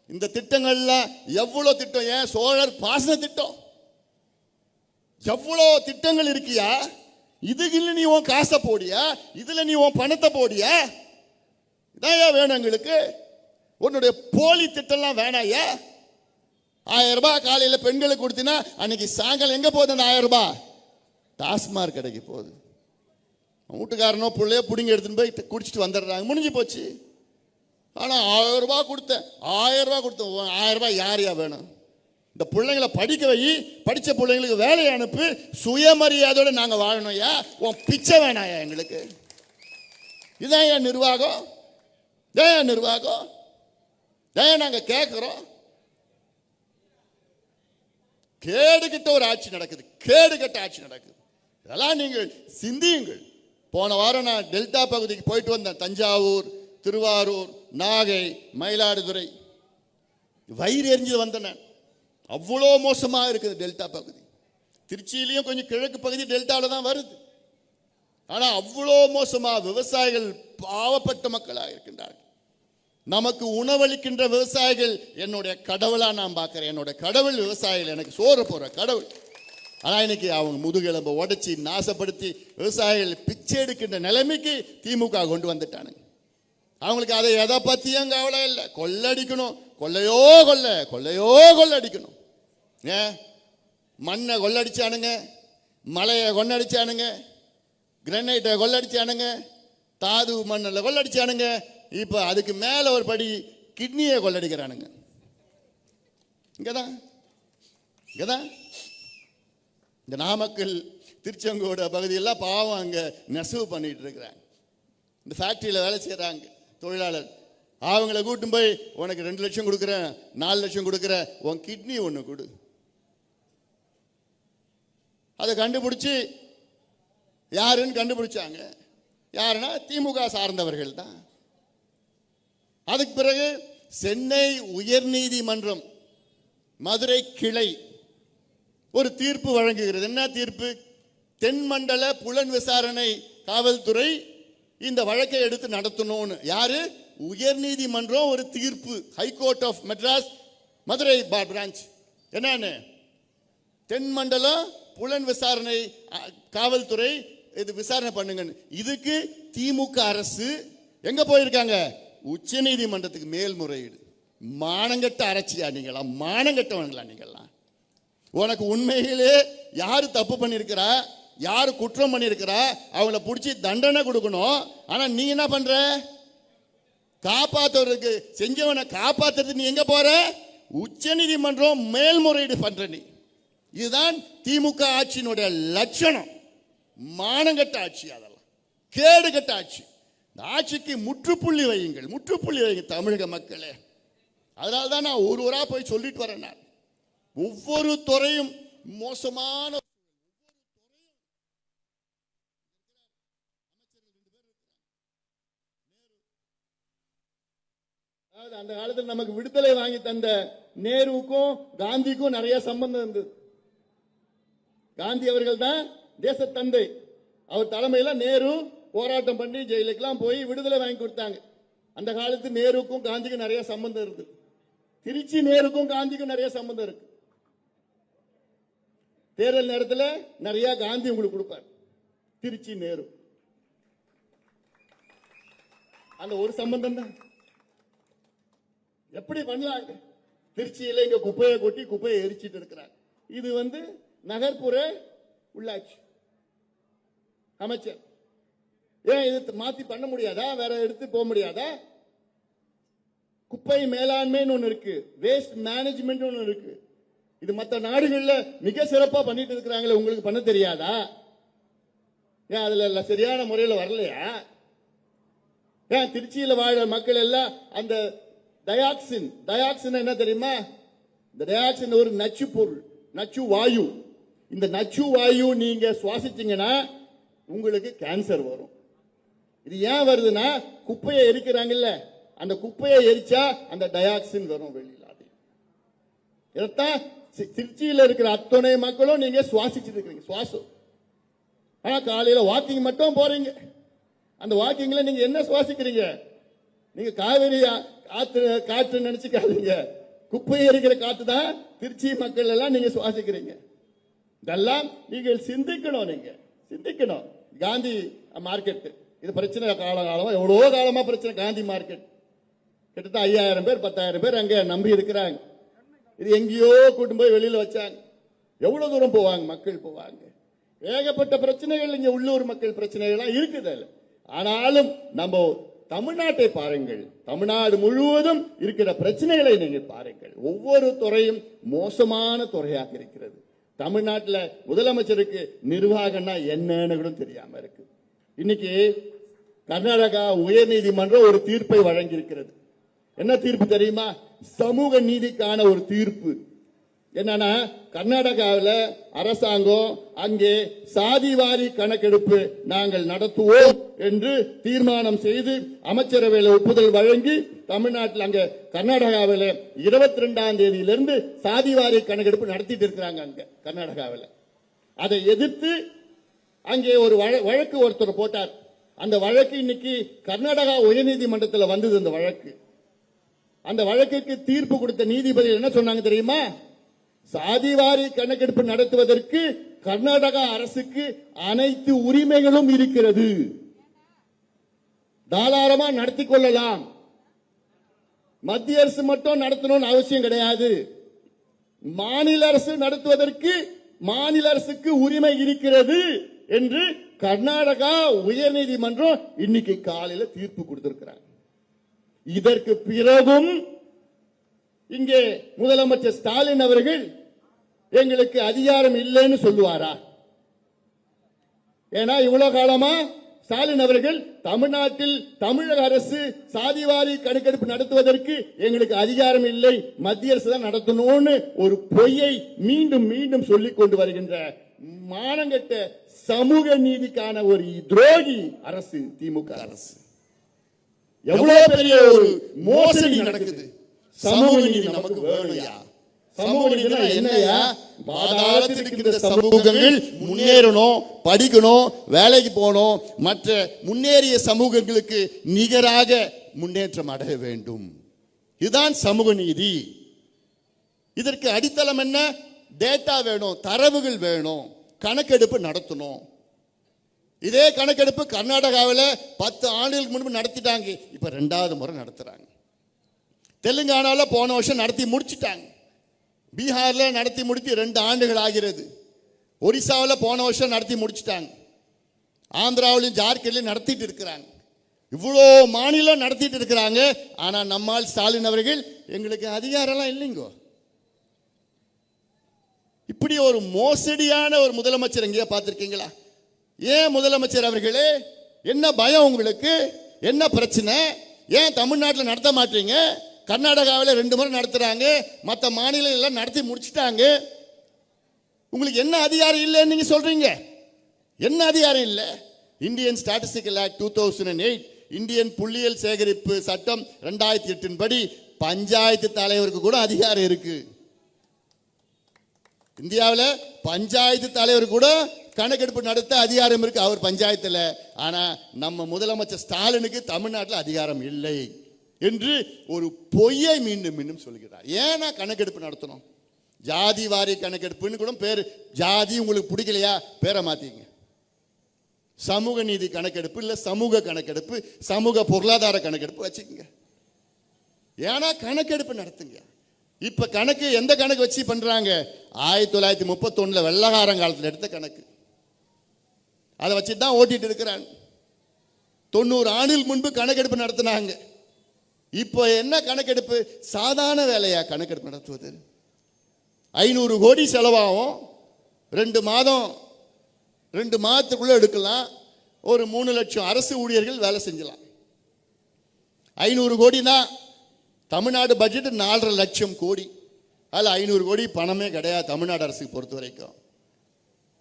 இந்த திட்டங்கள்லாம் எவ்வளவு திட்டம்? ஏன் சோழர் பாசன திட்டம், எவ்வளோ திட்டங்கள் இருக்கியா? இதுல நீ உன் காசை போடியா? இதுல நீ உன் பணத்தை போடியா? இதான் வேணும் எங்களுக்கு. உன்னுடைய போலி திட்டம்லாம் வேணாயா? 1000 ரூபாய் காலையில் பெண்களுக்கு கொடுத்தினா அன்னைக்கு சாயங்காலம் எங்க போகுது அந்த 1000 ரூபாய்? டாஸ்மார்க் கடைக்கு போகுது. வீட்டுக்காரனோ பிள்ளையோ பிடிங்க எடுத்துன்னு போய் குடிச்சிட்டு வந்துடுறாங்க, முடிஞ்சு போச்சு. ஆனால் 1000 ரூபாய் கொடுத்தேன், 1000 ரூபாய் கொடுத்தேன். 1000 ரூபாய் யாரையா வேணும்? இந்த பிள்ளைங்களை படிக்க வை, படித்த பிள்ளைங்களுக்கு வேலையை அனுப்பு, சுயமரியாதையோட நாங்கள் வாழணும். உன் பிச்சை வேணாயா எங்களுக்கு? இதான் என் நிர்வாகம், ஏன் நிர்வாகம்? ஏன் நாங்கள் கேட்குறோம்? கேடுகிட்ட ஒரு ஆட்சி நடக்குது, கேடுகட்ட ஆட்சி நடக்குது. இதெல்லாம் நீங்கள் சிந்தியுங்கள். போன வாரம் நான் டெல்டா பகுதிக்கு போயிட்டு வந்தேன். தஞ்சாவூர், திருவாரூர், நாகை, மயிலாடுதுறை. வயிறு எரிஞ்சு வந்தேன் நான். அவ்வளோ மோசமாக இருக்குது டெல்டா பகுதி. திருச்சியிலையும் கொஞ்சம் கிழக்கு பகுதி டெல்டாவில் தான் வருது. ஆனால் அவ்வளோ மோசமாக விவசாயிகள் பாவப்பட்ட மக்களாக இருக்கின்றார்கள். நமக்கு உணவளிக்கின்ற விவசாயிகள் என்னுடைய கடவுளா நான் பார்க்கிறேன். என்னுடைய கடவுள் விவசாயிகள், எனக்கு சோறு போற கடவுள். ஆனால் இன்னைக்கு அவங்க முதுகெலும்பை உடைச்சி நாசப்படுத்தி விவசாயிகள் பிச்சை எடுக்கின்ற நிலைமைக்கு திமுக கொண்டு வந்துட்டானுங்க. அவங்களுக்கு அதை எதை பற்றியும் கவலை இல்லை. கொள்ளடிக்கணும், கொள்ளையோ கொள்ளடிக்கணும். ஏன் மண்ணை கொள்ளடிச்சானுங்க, மலையை கொள்ளடிச்சானுங்க, கிரனைட்டை கொள்ளடிச்சானுங்க, தாது மண்ணில் கொள்ளடிச்சானுங்க. இப்போ அதுக்கு மேலே ஒரு படி கிட்னியை கொள்ளடிக்கிறானுங்க. இங்கதான் இந்த நாமக்கல் திருச்செங்கோடு பகுதியெல்லாம் பாவம் அங்கே நெசவு பண்ணிட்டு இருக்கிறாங்க. இந்த ஃபேக்ட்ரியில் வேலை செய்கிறாங்க தொழிலாளர். அவங்கள கூட்டும் போய் உனக்கு 2 லட்சம் கொடுக்குறேன், 4 லட்சம் கொடுக்குறேன், உன் கிட்னி ஒன்று கொடு. அதை கண்டுபிடிச்சி யாருன்னு கண்டுபிடிச்சாங்க. யாருன்னா திமுக சார்ந்தவர்கள் தான். அதுக்கு பிறகு சென்னை உயர்நீதிமன்றம் மதுரை கிளை ஒரு தீர்ப்பு வழங்குகிறது. என்ன தீர்ப்பு? தென்மண்டல புலன் விசாரணை காவல்துறை இந்த வழக்கை எடுத்து நடத்தணும்னு. யாரு? உயர்நீதிமன்றம் ஒரு தீர்ப்பு. High court of Madras Madurai branch. என்னன்னு? தென்மண்டலம் புலன் விசாரணை காவல்துறை இது விசாரணை பண்ணுங்க. இதுக்கு திமுக அரசு எங்க போயிருக்காங்க? உச்ச நீதிமன்றத்துக்கு மேல்முறையீடு. மானங்கட்ட அரசியா நீங்களா? மானங்கட்டவங்களா நீங்களாம்? உனக்கு உண்மையிலே யாரு தப்பு பண்ணியிருக்கிறா, யாரு குற்றம் பண்ணியிருக்கிறா, அவங்கள பிடிச்சி தண்டனை கொடுக்கணும். ஆனா நீ என்ன பண்ற? காப்பாத்துறதுக்கு செஞ்சவனை காப்பாத்துறது நீ எங்க போற? உச்ச நீதிமன்றம் மேல்முறையீடு பண்ற நீ. இதுதான் திமுக ஆட்சியினுடைய லட்சணம். மானங்கட்ட ஆட்சி, அதெல்லாம் கேடுகட்ட ஆட்சி. இந்த ஆட்சிக்கு முற்றுப்புள்ளி வையுங்கள், முற்றுப்புள்ளி வையுங்க தமிழக மக்களே. அதனால தான் நான் ஒரு ஊரா போய் சொல்லிட்டு வரேன். நான் ஒவ்வொரு துறையும் மோசமான அந்த காலத்தில் நமக்கு விடுதலை வாங்கி தந்த நேருவுக்கும் காந்திக்கும் நிறைய சம்பந்தம் இருந்தது. காந்தி அவர்கள் தான் தேச தந்தை. அவர் தலைமையில நேரு போராட்டம் பண்ணி ஜெயிலுக்கெல்லாம் போய் விடுதலை வாங்கி கொடுத்தாங்க. அந்த காலத்து நேருக்கும் காந்திக்கும் நிறைய சம்பந்தம் இருக்கு. திருச்சி நேருக்கும் காந்திக்கும் நிறைய சம்பந்தம் இருக்கு. தேர்தல் நேரத்தில் நிறைய காந்தி உங்களுக்கு கொடுப்பார். திருச்சி நேரு அந்த ஒரு சம்பந்தம் தான். எப்படி பண்ணலாம்? திருச்சியில இங்க குப்பையை கொட்டி குப்பையை எரிச்சிட்டு இருக்கிறார். இது நகர்ப்புற உள்ளாட்சி அமைச்சர். ஏன் இது மாத்தி பண்ண முடியாதா? வேற எடுத்து போக முடியாதா? குப்பை மேலாண்மைன்னு ஒண்ணு இருக்கு, வேஸ்ட் மேனேஜ்மெண்ட் ஒண்ணு இருக்கு. இது மற்ற நாடுகள்ல மிக சிறப்பா பண்ணிட்டு இருக்கிறாங்களே, உங்களுக்கு பண்ண தெரியாதா? ஏன் அதுல சரியான முறையில் வரலையா? ஏன் திருச்சியில வாழ மக்கள் எல்லாம் அந்த டயாக்சின் என்ன தெரியுமா? இந்த டயாக்சின் ஒரு நச்சு பொருள், நச்சு வாயு. இந்த நச்சு வாயு நீங்க சுவாசிச்சீங்கன்னா உங்களுக்கு கேன்சர் வரும். இது ஏன் வருதுன்னா, குப்பையை எரிக்கிறாங்கல்ல, அந்த குப்பையை எரிச்சா அந்த டயாக்சின் வரும் வெளியில. இதைத்தான் திருச்சியில் இருக்கிற அத்தனை மக்களும் நீங்க சுவாசிச்சுட்டு இருக்கிறீங்க, சுவாசம். ஆனா காலையில வாக்கிங் மட்டும் போறீங்க. அந்த வாக்கிங்ல நீங்க என்ன சுவாசிக்கிறீங்க? நீங்க காவிரி காற்று நினைச்சுக்காதீங்க, குப்பையை எரிக்கிற காத்து தான் திருச்சி மக்கள் எல்லாம் நீங்க சுவாசிக்கிறீங்க. இதெல்லாம் நீங்கள் சிந்திக்கணும், நீங்க சிந்திக்கணும். காந்தி மார்க்கெட் இது பிரச்சனை, காலகாலமா எவ்வளவு காலமா பிரச்சனை. காந்தி மார்க்கெட் கிட்டத்தட்ட 5000 பேர் 10,000 பேர் அங்க நம்பி இருக்கிறாங்க. இது எங்கேயோ கூட்டும் போய் வெளியில வச்சாங்க. எவ்வளவு தூரம் போவாங்க மக்கள்? போவாங்க. ஏகப்பட்ட பிரச்சனைகள் இங்க உள்ளூர் மக்கள் பிரச்சனைகள் இருக்குது. ஆனாலும் நம்ம தமிழ்நாட்டை பாருங்கள், தமிழ்நாடு முழுவதும் இருக்கிற பிரச்சனைகளை நீங்கள் பாருங்கள். ஒவ்வொரு துறையும் மோசமான துறையாக இருக்கிறது. தமிழ்நாட்டில் முதலமைச்சருக்கு நிர்வாகம்னா என்னன்னு கூட தெரியாம இருக்கு. இன்னைக்கு கர்நாடகா உயர்நீதிமன்றம் ஒரு தீர்ப்பை வழங்கி இருக்கிறது. என்ன தீர்ப்பு தெரியுமா? சமூக நீதிக்கான ஒரு தீர்ப்பு. என்னன்னா, கர்நாடகாவில் அரசாங்கம் அங்கே சாதிவாரி கணக்கெடுப்பு நாங்கள் நடத்துவோம் என்று தீர்மானம் செய்து அமைச்சரவையில் ஒப்புதல் வழங்கி, தமிழ்நாட்டில் அங்க கர்நாடகாவில் 22ஆம் தேதியிலிருந்து சாதிவாரி கணக்கெடுப்பு நடத்திட்டு இருக்கிறாங்க. அங்க கர்நாடகாவில் அதை எதிர்த்து அங்கே ஒரு வழக்கு ஒருத்தர் போட்டார். அந்த வழக்கு இன்னைக்கு கர்நாடகா உயர்நீதிமன்றத்தில் வந்தது. அந்த வழக்கு, அந்த வழக்குக்கு தீர்ப்பு கொடுத்த நீதிபதிகள் என்ன சொன்னாங்க தெரியுமா? சாதிவாரி கணக்கெடுப்பு நடத்துவதற்கு கர்நாடகா அரசுக்கு அனைத்து உரிமைகளும் இருக்கிறது, தாராளமா நடத்தி கொள்ளலாம். மத்திய அரசு மட்டும் நடத்தணும்னு அவசியம் கிடையாது. மாநில அரசு நடத்துவதற்கு மாநில அரசுக்கு உரிமை இருக்கிறது என்று கர்நாடகா உயர்நீதிமன்றம் இன்னைக்கு காலையில் தீர்ப்பு கொடுத்திருக்கிறார். இதற்கு பிறகும் இங்கே முதலமைச்சர் ஸ்டாலின் அவர்கள் எங்களுக்கு அதிகாரம் இல்லைன்னு சொல்லுவாரா? ஏன்னா இவ்வளவு காலமா ஸ்டாலின் அவர்கள் தமிழ்நாட்டில் தமிழக அரசு சாதிவாரி கணக்கெடுப்பு நடத்துவதற்கு எங்களுக்கு அதிகாரம் இல்லை, மத்திய அரசு தான் நடத்தணும்னு ஒரு பொய்யை மீண்டும் மீண்டும் சொல்லிக் கொண்டு வருகின்ற மானங்கெட்ட சமூக நீதிக்கான ஒரு துரோகி அரசு திமுக அரசு. எவ்வளவு பெரிய ஒரு மோசடி நடக்குது. சமூக நீதி நமக்கு வேணும்யா. சமூக நீதினா என்னையா? பாதாளத்தில் இருக்கின்ற சமூகங்கள் முன்னேறணும், படிக்கணும், வேலைக்கு போகணும், மற்ற முன்னேறிய சமூகங்களுக்கு நிகராக முன்னேற்றம் அடைய வேண்டும். இதுதான் சமூக நீதி. இதற்கு அடித்தளம் என்ன? டேட்டா வேணும், தரவுகள் வேணும். கணக்கெடுப்பு நடத்தணும். இதே கணக்கெடுப்பு கர்நாடகாவில் 10 ஆண்டுகளுக்கு முன்பு நடத்திட்டாங்க. இப்ப 2வது முறை நடத்துறாங்க. தெலுங்கானாவில் போன வருஷம் நடத்தி முடிச்சிட்டாங்க. பீகாரில் நடத்தி முடித்து 2 ஆண்டுகள் ஆகிறது. ஒரிசாவில் போன வருஷம் நடத்தி முடிச்சிட்டாங்க. ஆந்திராவிலையும் ஜார்க்கண்ட்லையும் நடத்திட்டு இருக்கிறாங்க. இவ்வளோ மாநிலம் நடத்திட்டு இருக்கிறாங்க. ஆனா நம்மால் ஸ்டாலின் அவர்கள் எங்களுக்கு அதிகாரம்லாம் இல்லைங்கோ. இப்படி ஒரு மோசடியான ஒரு முதலமைச்சர் எங்கேயா பார்த்திருக்கீங்களா? ஏன் முதலமைச்சர் அவர்களே, என்ன பயம் உங்களுக்கு? என்ன பிரச்சனை? ஏன் தமிழ்நாட்டில் நடத்த மாட்டீங்க? கர்நாடகாவில் 2 முறை நடத்துறாங்க, மற்ற மாநிலம் எல்லாம் நடத்தி முடிச்சிட்டாங்க. உங்களுக்கு என்ன அதிகாரம் இல்லைன்னு நீங்க சொல்றீங்க? என்ன அதிகாரம் இல்லை? இந்தியன் ஸ்டாட்டிஸ்டிக்கல் ஆக்ட் 2008, இந்தியன் புள்ளியியல் சேகரிப்பு சட்டம் 2008 படி பஞ்சாயத்து தலைவருக்கு கூட அதிகாரம் இருக்கு. இந்தியாவில் பஞ்சாயத்து தலைவர் கூட கணக்கெடுப்பு நடத்த அதிகாரம் இருக்கு, அவர் பஞ்சாயத்துல. ஆனா நம்ம முதலமைச்சர் ஸ்டாலினுக்கு தமிழ்நாட்டில் அதிகாரம் இல்லை என்று ஒரு பொய்யை மீண்டும் மீண்டும் சொல்கிறார். ஏன்னா கணக்கெடுப்பு நடத்தணும், ஜாதி வாரி கணக்கெடுப்புன்னு கூட பேர். ஜாதி உங்களுக்கு பிடிக்கலையா, பேரை மாத்திங்க. சமூக நீதி கணக்கெடுப்பு இல்ல சமூக கணக்கெடுப்பு, சமூக பொருளாதார கணக்கெடுப்பு வச்சுக்கோங்க. ஏன்னா கணக்கெடுப்பு நடத்துங்க. இப்ப கணக்கு எந்த கணக்கு வச்சு பண்றாங்க? 1931 வெள்ளக்காரங்காலத்தில் எடுத்த கணக்கு. அதை வச்சு தான் ஓட்டிட்டு இருக்கிறாங்க. 90 ஆண்டுகள் முன்பு கணக்கெடுப்பு நடத்தினாங்க. இப்போ என்ன கணக்கெடுப்பு? சாதாரண வேலையா கணக்கெடுப்பு நடத்துவது? 500 கோடி செலவாகும். 2 மாதத்துக்குள்ள எடுக்கலாம். ஒரு 3 லட்சம் அரசு ஊழியர்கள் வேலை செஞ்சலாம். 500 கோடி தான். தமிழ்நாடு பட்ஜெட் 4.5 லட்சம் கோடி. அதில் 500 கோடி பணமே கிடையாது தமிழ்நாடு அரசுக்கு பொறுத்த வரைக்கும்.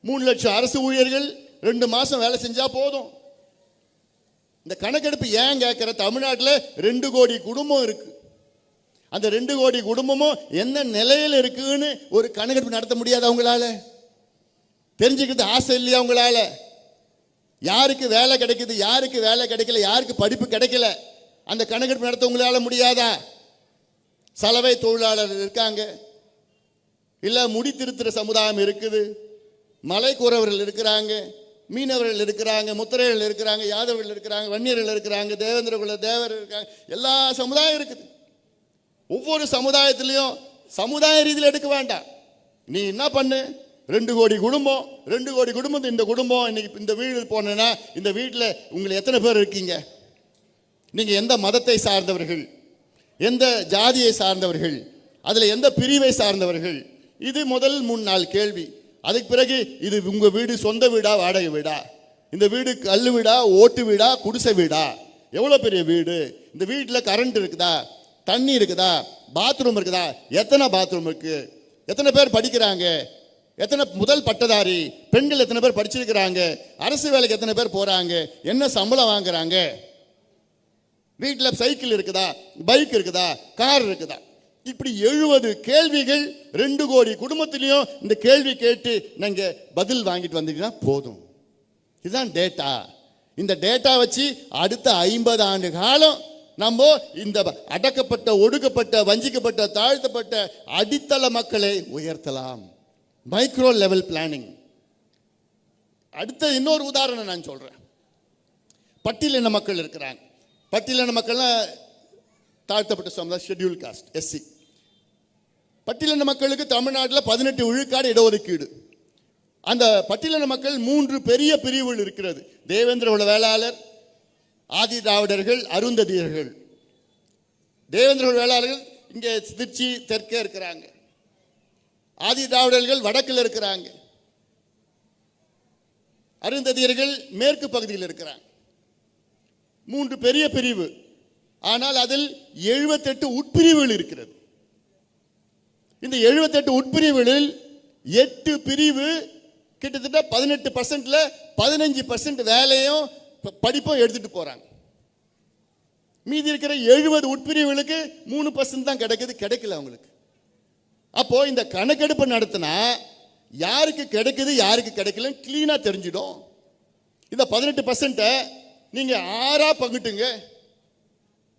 3 லட்சம் அரசு ஊழியர்கள் 2 மாசம் வேலை செஞ்சா போதும். இந்த கணக்கெடுப்பு ஏன் கேட்கிற? தமிழ்நாட்டில் 2 கோடி குடும்பம் இருக்கு. அந்த 2 கோடி குடும்பமும் என்ன நிலையில் இருக்குன்னு ஒரு கணக்கெடுப்பு நடத்த முடியாது அவங்களால? தெரிஞ்சுக்கிறது ஆசை இல்லையா அவங்களால? யாருக்கு வேலை கிடைக்குது, யாருக்கு வேலை கிடைக்கல, யாருக்கு படிப்பு கிடைக்கல, அந்த கணக்கெடுப்பு நடத்த உங்களால முடியாதா? சலவை தொழிலாளர்கள் இருக்காங்க, இல்ல முடி திருத்துற சமுதாயம் இருக்குது, மலை கூறவர்கள் இருக்கிறாங்க, மீனவர்கள் இருக்கிறாங்க, முத்திரையர்கள் இருக்கிறாங்க, யாதவர்கள் இருக்கிறாங்க, வன்னியர்கள் இருக்கிறாங்க, தேவேந்திர குல தேவர் இருக்காங்க, எல்லா சமுதாயம் இருக்குது. ஒவ்வொரு சமுதாயத்திலையும் சமுதாய ரீதியில் எடுக்க வேண்டாம். நீ என்ன பண்ணு? 2 கோடி குடும்பம், 2 கோடி குடும்பம். இந்த குடும்பம் இன்னைக்கு இந்த வீடு போனேன்னா இந்த வீட்டில் உங்களுக்கு எத்தனை பேர் இருக்கீங்க? நீங்க எந்த மதத்தை சார்ந்தவர்கள், எந்த ஜாதியை சார்ந்தவர்கள், அதுல எந்த பிரிவை சார்ந்தவர்கள்? இது முதல் 3 நாள் கேள்வி. அதுக்கு பிறகு இது உங்க வீடு சொந்த வீடா வாடகை வீடா, இந்த வீடு கல்லு வீடா ஓட்டு வீடா குடிசை வீடா, எவ்வளவு பெரிய வீடு, இந்த வீட்டில் கரண்ட் இருக்குதா, தண்ணி இருக்குதா, பாத்ரூம் இருக்குதா, எத்தனை பாத்ரூம் இருக்கு, எத்தனை பேர் படிக்கிறாங்க, எத்தனை முதல் பட்டதாரி, பெண்கள் எத்தனை பேர் படிச்சிருக்கிறாங்க, அரசு வேலைக்கு எத்தனை பேர் போறாங்க, என்ன சம்பளம் வாங்குறாங்க, வீட்டில் சைக்கிள் இருக்குதா, பைக் இருக்குதா, கார் இருக்குதா. இப்படி 70 கேள்விகள் 2 கோடி குடும்பத்திலையும் இந்த கேள்வி கேட்டு நீங்க பதில் வாங்கிட்டு வந்தீங்கன்னா போதும். இதுதான் டேட்டா. இந்த டேட்டா வச்சு அடுத்த 50 ஆண்டு காலம் நம்ம இந்த அடக்கப்பட்ட, ஒடுக்கப்பட்ட, வஞ்சிக்கப்பட்ட, தாழ்த்தப்பட்ட அடித்தள மக்களை உயர்த்தலாம். Micro level planning. அடுத்த இன்னொரு உதாரணம் நான் சொல்றேன். பட்டியலின மக்கள் இருக்கிறாங்க. பட்டியலின மக்கள்லாம் தாழ்த்தப்பட்ட சமுதாயம், ஷெட்யூல் காஸ்ட், எஸ்சி. பட்டியலின மக்களுக்கு தமிழ்நாட்டில் 18 விழுக்காடு இடஒதுக்கீடு. அந்த பட்டியலின மக்கள் 3 பெரிய பிரிவுகள் இருக்கிறது. தேவேந்திர குல வேளாளர், ஆதி திராவிடர்கள், அருந்ததியர்கள். தேவேந்திர குல வேளாளர்கள் இங்கே திருச்சி தெற்கே இருக்கிறாங்க. ஆதி திராவிடர்கள் வடக்கில் இருக்கிறாங்க. அருந்ததியர்கள் மேற்கு பகுதியில் இருக்கிறாங்க. 3 பெரிய பிரிவு. ஆனால் அதில் 78 உட்பிரிவுகள் இருக்கிறது. இந்த 78 உட்பிரிவுகளில் 8 பிரிவு கிட்டத்தட்ட 18%ல 15% வேலையும் படிப்பும் எடுத்துட்டு போறாங்க. மீதி இருக்கிற 70 உட்பிரிவுகளுக்கு 3% தான் கிடைக்கல அவங்களுக்கு. அப்போ இந்த கணக்கெடுப்பு நடத்தினா யாருக்கு கிடைக்குது யாருக்கு கிடைக்கல கிளீனா தெரிஞ்சிடும். இந்த 18% நீங்க 6ஆ பங்கிட்டுங்க,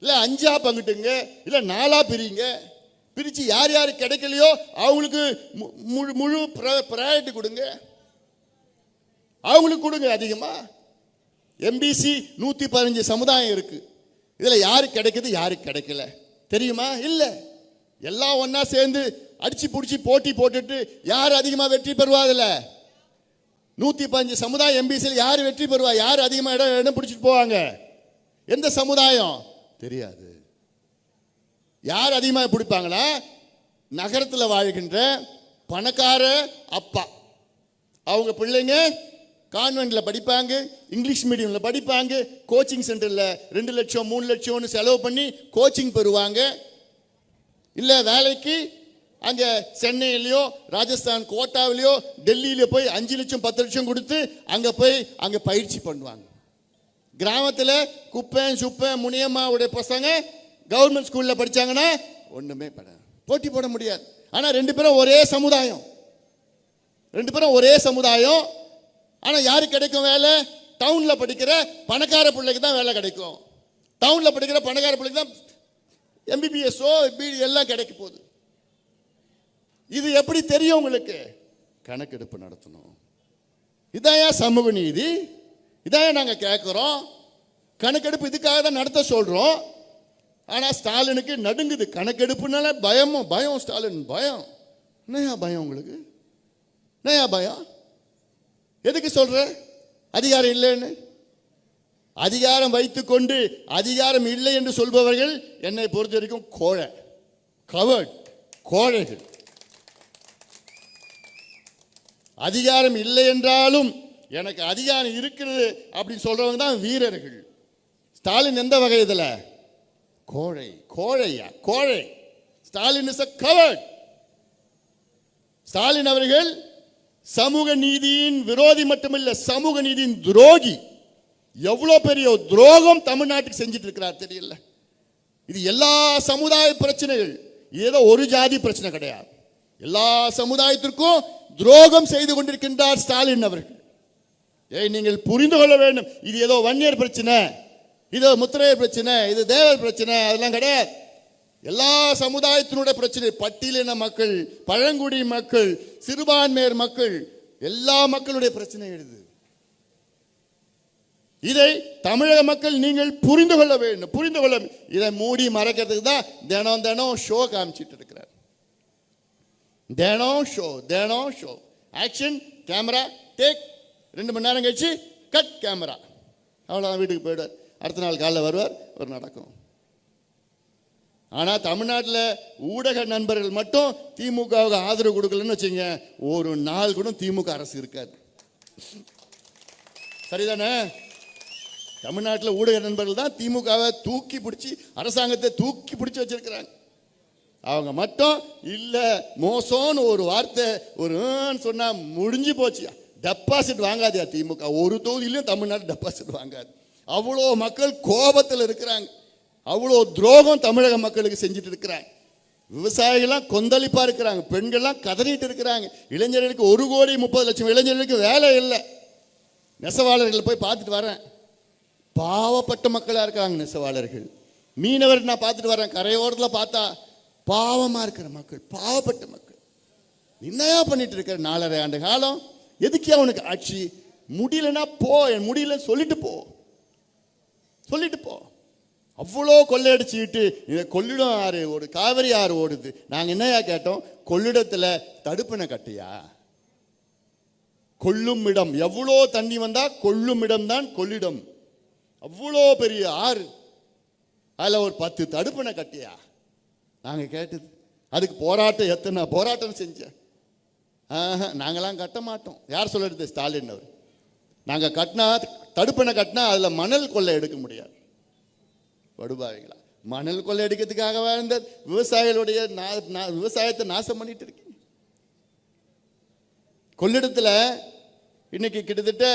இல்ல 5ஆ பங்கிட்டுங்க, இல்ல 4ஆ பிரிங்க. பிரிச்சு யார் யாருக்கு கிடைக்கலையோ அவங்களுக்கு முழு ப்ரையாரிட்டி கொடுங்க. அவங்களுக்கு கொடுங்க அதிகமா. எம்பிசி 115 சமுதாயம் இருக்கு. இதுல யாருக்கு கிடைக்குது யாருக்கு கிடைக்கல தெரியுமா? இல்ல. எல்லாம் ஒன்னா சேர்ந்து அடிச்சு புடிச்சு போட்டி போட்டுட்டு யார் அதிகமா வெற்றி பெறுவாதில்ல? 115 சமுதாயம் எம்பிசியில் யார் வெற்றி பெறுவா? யார் அதிகமா இடம் பிடிச்சிட்டு போவாங்க? எந்த சமுதாயம் தெரியாது. யார் அதிகமாக பிடிப்பாங்கன்னா நகரத்தில் வாழ்கின்ற பணக்கார அப்பா, அவங்க பிள்ளைங்க கான்வென்ட்ல படிப்பாங்க, இங்கிலீஷ் மீடியம்ல படிப்பாங்க, கோச்சிங் சென்டர்ல 2 லட்சம் 3 லட்சம்னு செலவு பண்ணி கோச்சிங் பெறுவாங்க. இல்ல வேலைக்கு அங்க சென்னையிலயோ ராஜஸ்தான் கோட்டாவிலையோ டெல்லியில போய் 5 லட்சம் 10 லட்சம் கொடுத்து அங்க போய் அங்க பயிற்சி பண்ணுவாங்க. கிராமத்துல குப்பன் சுப்பன் முனியம்மாவுடைய பசங்க கவர்மெண்ட் ஸ்கூல்ல படிச்சாங்கன்னா ஒண்ணுமே போட்டி போட முடியாது. ஆனா 2 பேரும் ஒரே சமுதாயம், 2 பேரும் ஒரே சமுதாயம். ஆனா யாருக்கு கிடைக்கும் வேலை? டவுன்ல படிக்கிற பணக்கார பிள்ளைக்கு தான் வேலை கிடைக்கும். டவுன்ல படிக்கிற பணக்கார பிள்ளைக்கு தான் எம்பிபிஎஸ்ஓ பிடி எல்லாம் கிடைக்க போகுது. இது எப்படி தெரியும் உங்களுக்கு? கணக்கெடுப்பு நடத்தணும். இதான் சமூக நீதி, இதான் நாங்க கேட்கிறோம். கணக்கெடுப்பு இதுக்காக தான் நடத்த சொல்றோம். ஆனா ஸ்டாலினுக்கு நடுங்குது. கணக்கெடுப்புனால பயம் ஸ்டாலின் பயம். என்னையா பயம் உங்களுக்கு? என்னையா பயம்? எதுக்கு சொல்ற? அதிகாரம் இல்லைன்னு. அதிகாரம் வைத்துக் கொண்டு அதிகாரம் இல்லை என்று சொல்பவர்கள் என்னை பொறுத்த வரைக்கும் கோழைகள். அதிகாரம் இல்லை என்றாலும் எனக்கு அதிகாரம் இருக்கிறது அப்படின்னு சொல்றவங்க தான் வீரர்கள். ஸ்டாலின் எந்த வகை? இதுல கோழை. Stalin is a coward. Stalin அவர்கள் சமூக நீதியின் விரோதி மட்டுமில்ல, சமூக நீதியின் துரோகி. எவ்வளவு பெரிய துரோகம் தமிழ்நாட்டுக்கு செஞ்சிட்டு இருக்கிறார் தெரியல. இது எல்லா சமுதாய பிரச்சனைகள், ஏதோ ஒரு ஜாதி பிரச்சனை கிடையாது. எல்லா சமுதாயத்திற்கும் துரோகம் செய்து கொண்டிருக்கின்றார் ஸ்டாலின் அவர்கள். நீங்கள் புரிந்து கொள்ள வேண்டும். இது ஏதோ வன்னியர் பிரச்சனை, இது முத்திரையர் பிரச்சனை, இது தேவர் பிரச்சனை, அதெல்லாம் கிடையாது. எல்லா சமுதாயத்தினுடைய பிரச்சனை. பட்டியலின மக்கள், பழங்குடி மக்கள், சிறுபான்மையர் மக்கள், எல்லா மக்களுடைய பிரச்சனை எழுது. இதை தமிழக மக்கள் நீங்கள் புரிந்து கொள்ள வேண்டும். இதை மூடி மறைக்கிறதுக்கு தான் தினம் ஷோ காமிச்சிட்டு இருக்கிறார். தினம் ஷோ ஆக்ஷன் கேமரா டேக், 2 மணி நேரம் கழிச்சு கட் கேமரா, அவ்வளோதான், வீட்டுக்கு போயிடுவார். அடுத்த நாள் காலைல வருவார், ஒரு நடக்கும். ஆனா தமிழ்நாட்டில் ஊடக நண்பர்கள் மட்டும் திமுகவுக்கு ஆதரவு கொடுக்கலன்னு வச்சுங்க, ஒரு நாள் கூட திமுக அரசு இருக்காது. சரிதானே? தமிழ்நாட்டில் ஊடக நண்பர்கள் தான் திமுகவை தூக்கி பிடிச்சி, அரசாங்கத்தை தூக்கி பிடிச்சி வச்சிருக்கிறாங்க. அவங்க மட்டும் இல்ல மோசம்னு ஒரு வார்த்தை ஒரு சொன்னா முடிஞ்சு போச்சு. டெபாசிட் வாங்காதியா திமுக? ஒரு தொகுதியிலும் தமிழ்நாடு டெபாசிட் வாங்காது. அவ்வளோ மக்கள் கோபத்தில் இருக்கிறாங்க. அவ்வளோ துரோகம் தமிழக மக்களுக்கு செஞ்சுட்டு இருக்கிறாங்க. விவசாயிகள்லாம் கொந்தளிப்பா இருக்கிறாங்க, பெண்கள்லாம் கதறிட்டு இருக்கிறாங்க. இளைஞர்களுக்கு 1,30,00,000 இளைஞர்களுக்கு வேலை இல்லை. நெசவாளர்கள் போய் பார்த்துட்டு வரேன், பாவப்பட்ட மக்களா இருக்காங்க நெசவாளர்கள். மீனவர் நான் பார்த்துட்டு வரேன், கரையோரத்தில் பார்த்தா பாவமா இருக்கிற மக்கள், பாவப்பட்ட மக்கள். என்னையா பண்ணிட்டு இருக்கிற 4.5 ஆண்டு காலம்? எதுக்கே அவனுக்கு ஆட்சி? முடியலன்னா போ, என் முடியல சொல்லிட்டு போ. அவ்வளோ கொள்ளையடிச்சுக்கிட்டு இந்த கொள்ளிடம் ஆறு ஓடு, காவிரி ஆறு ஓடுது. நாங்க என்னையா கேட்டோம்? கொள்ளிடத்துல தடுப்பணை கட்டியா? கொள்ளும் இடம், எவ்வளோ தண்ணி வந்தா கொள்ளும் இடம் தான் கொள்ளிடம். அவ்வளோ பெரிய ஆறு, அதுல ஒரு 10 தடுப்பணை கட்டியா? நாங்க கேட்டது. அதுக்கு போராட்டம், எத்தனை போராட்டம் செஞ்ச. நாங்களாம் கட்ட மாட்டோம். யார் சொல்றது? ஸ்டாலின் அவர். நாங்க கட்டினா, தடுப்பணை கட்டினா அதுல மணல் கொள்ளை எடுக்க முடியாது. படுபாவிகளா, மணல் கொள்ளை எடுக்கிறதுக்காக வாழ்ந்த விவசாயிகளுடைய விவசாயத்தை நாசம் பண்ணிட்டு இருக்கீங்க. கொள்ளிடத்துல இன்னைக்கு கிட்டத்தட்ட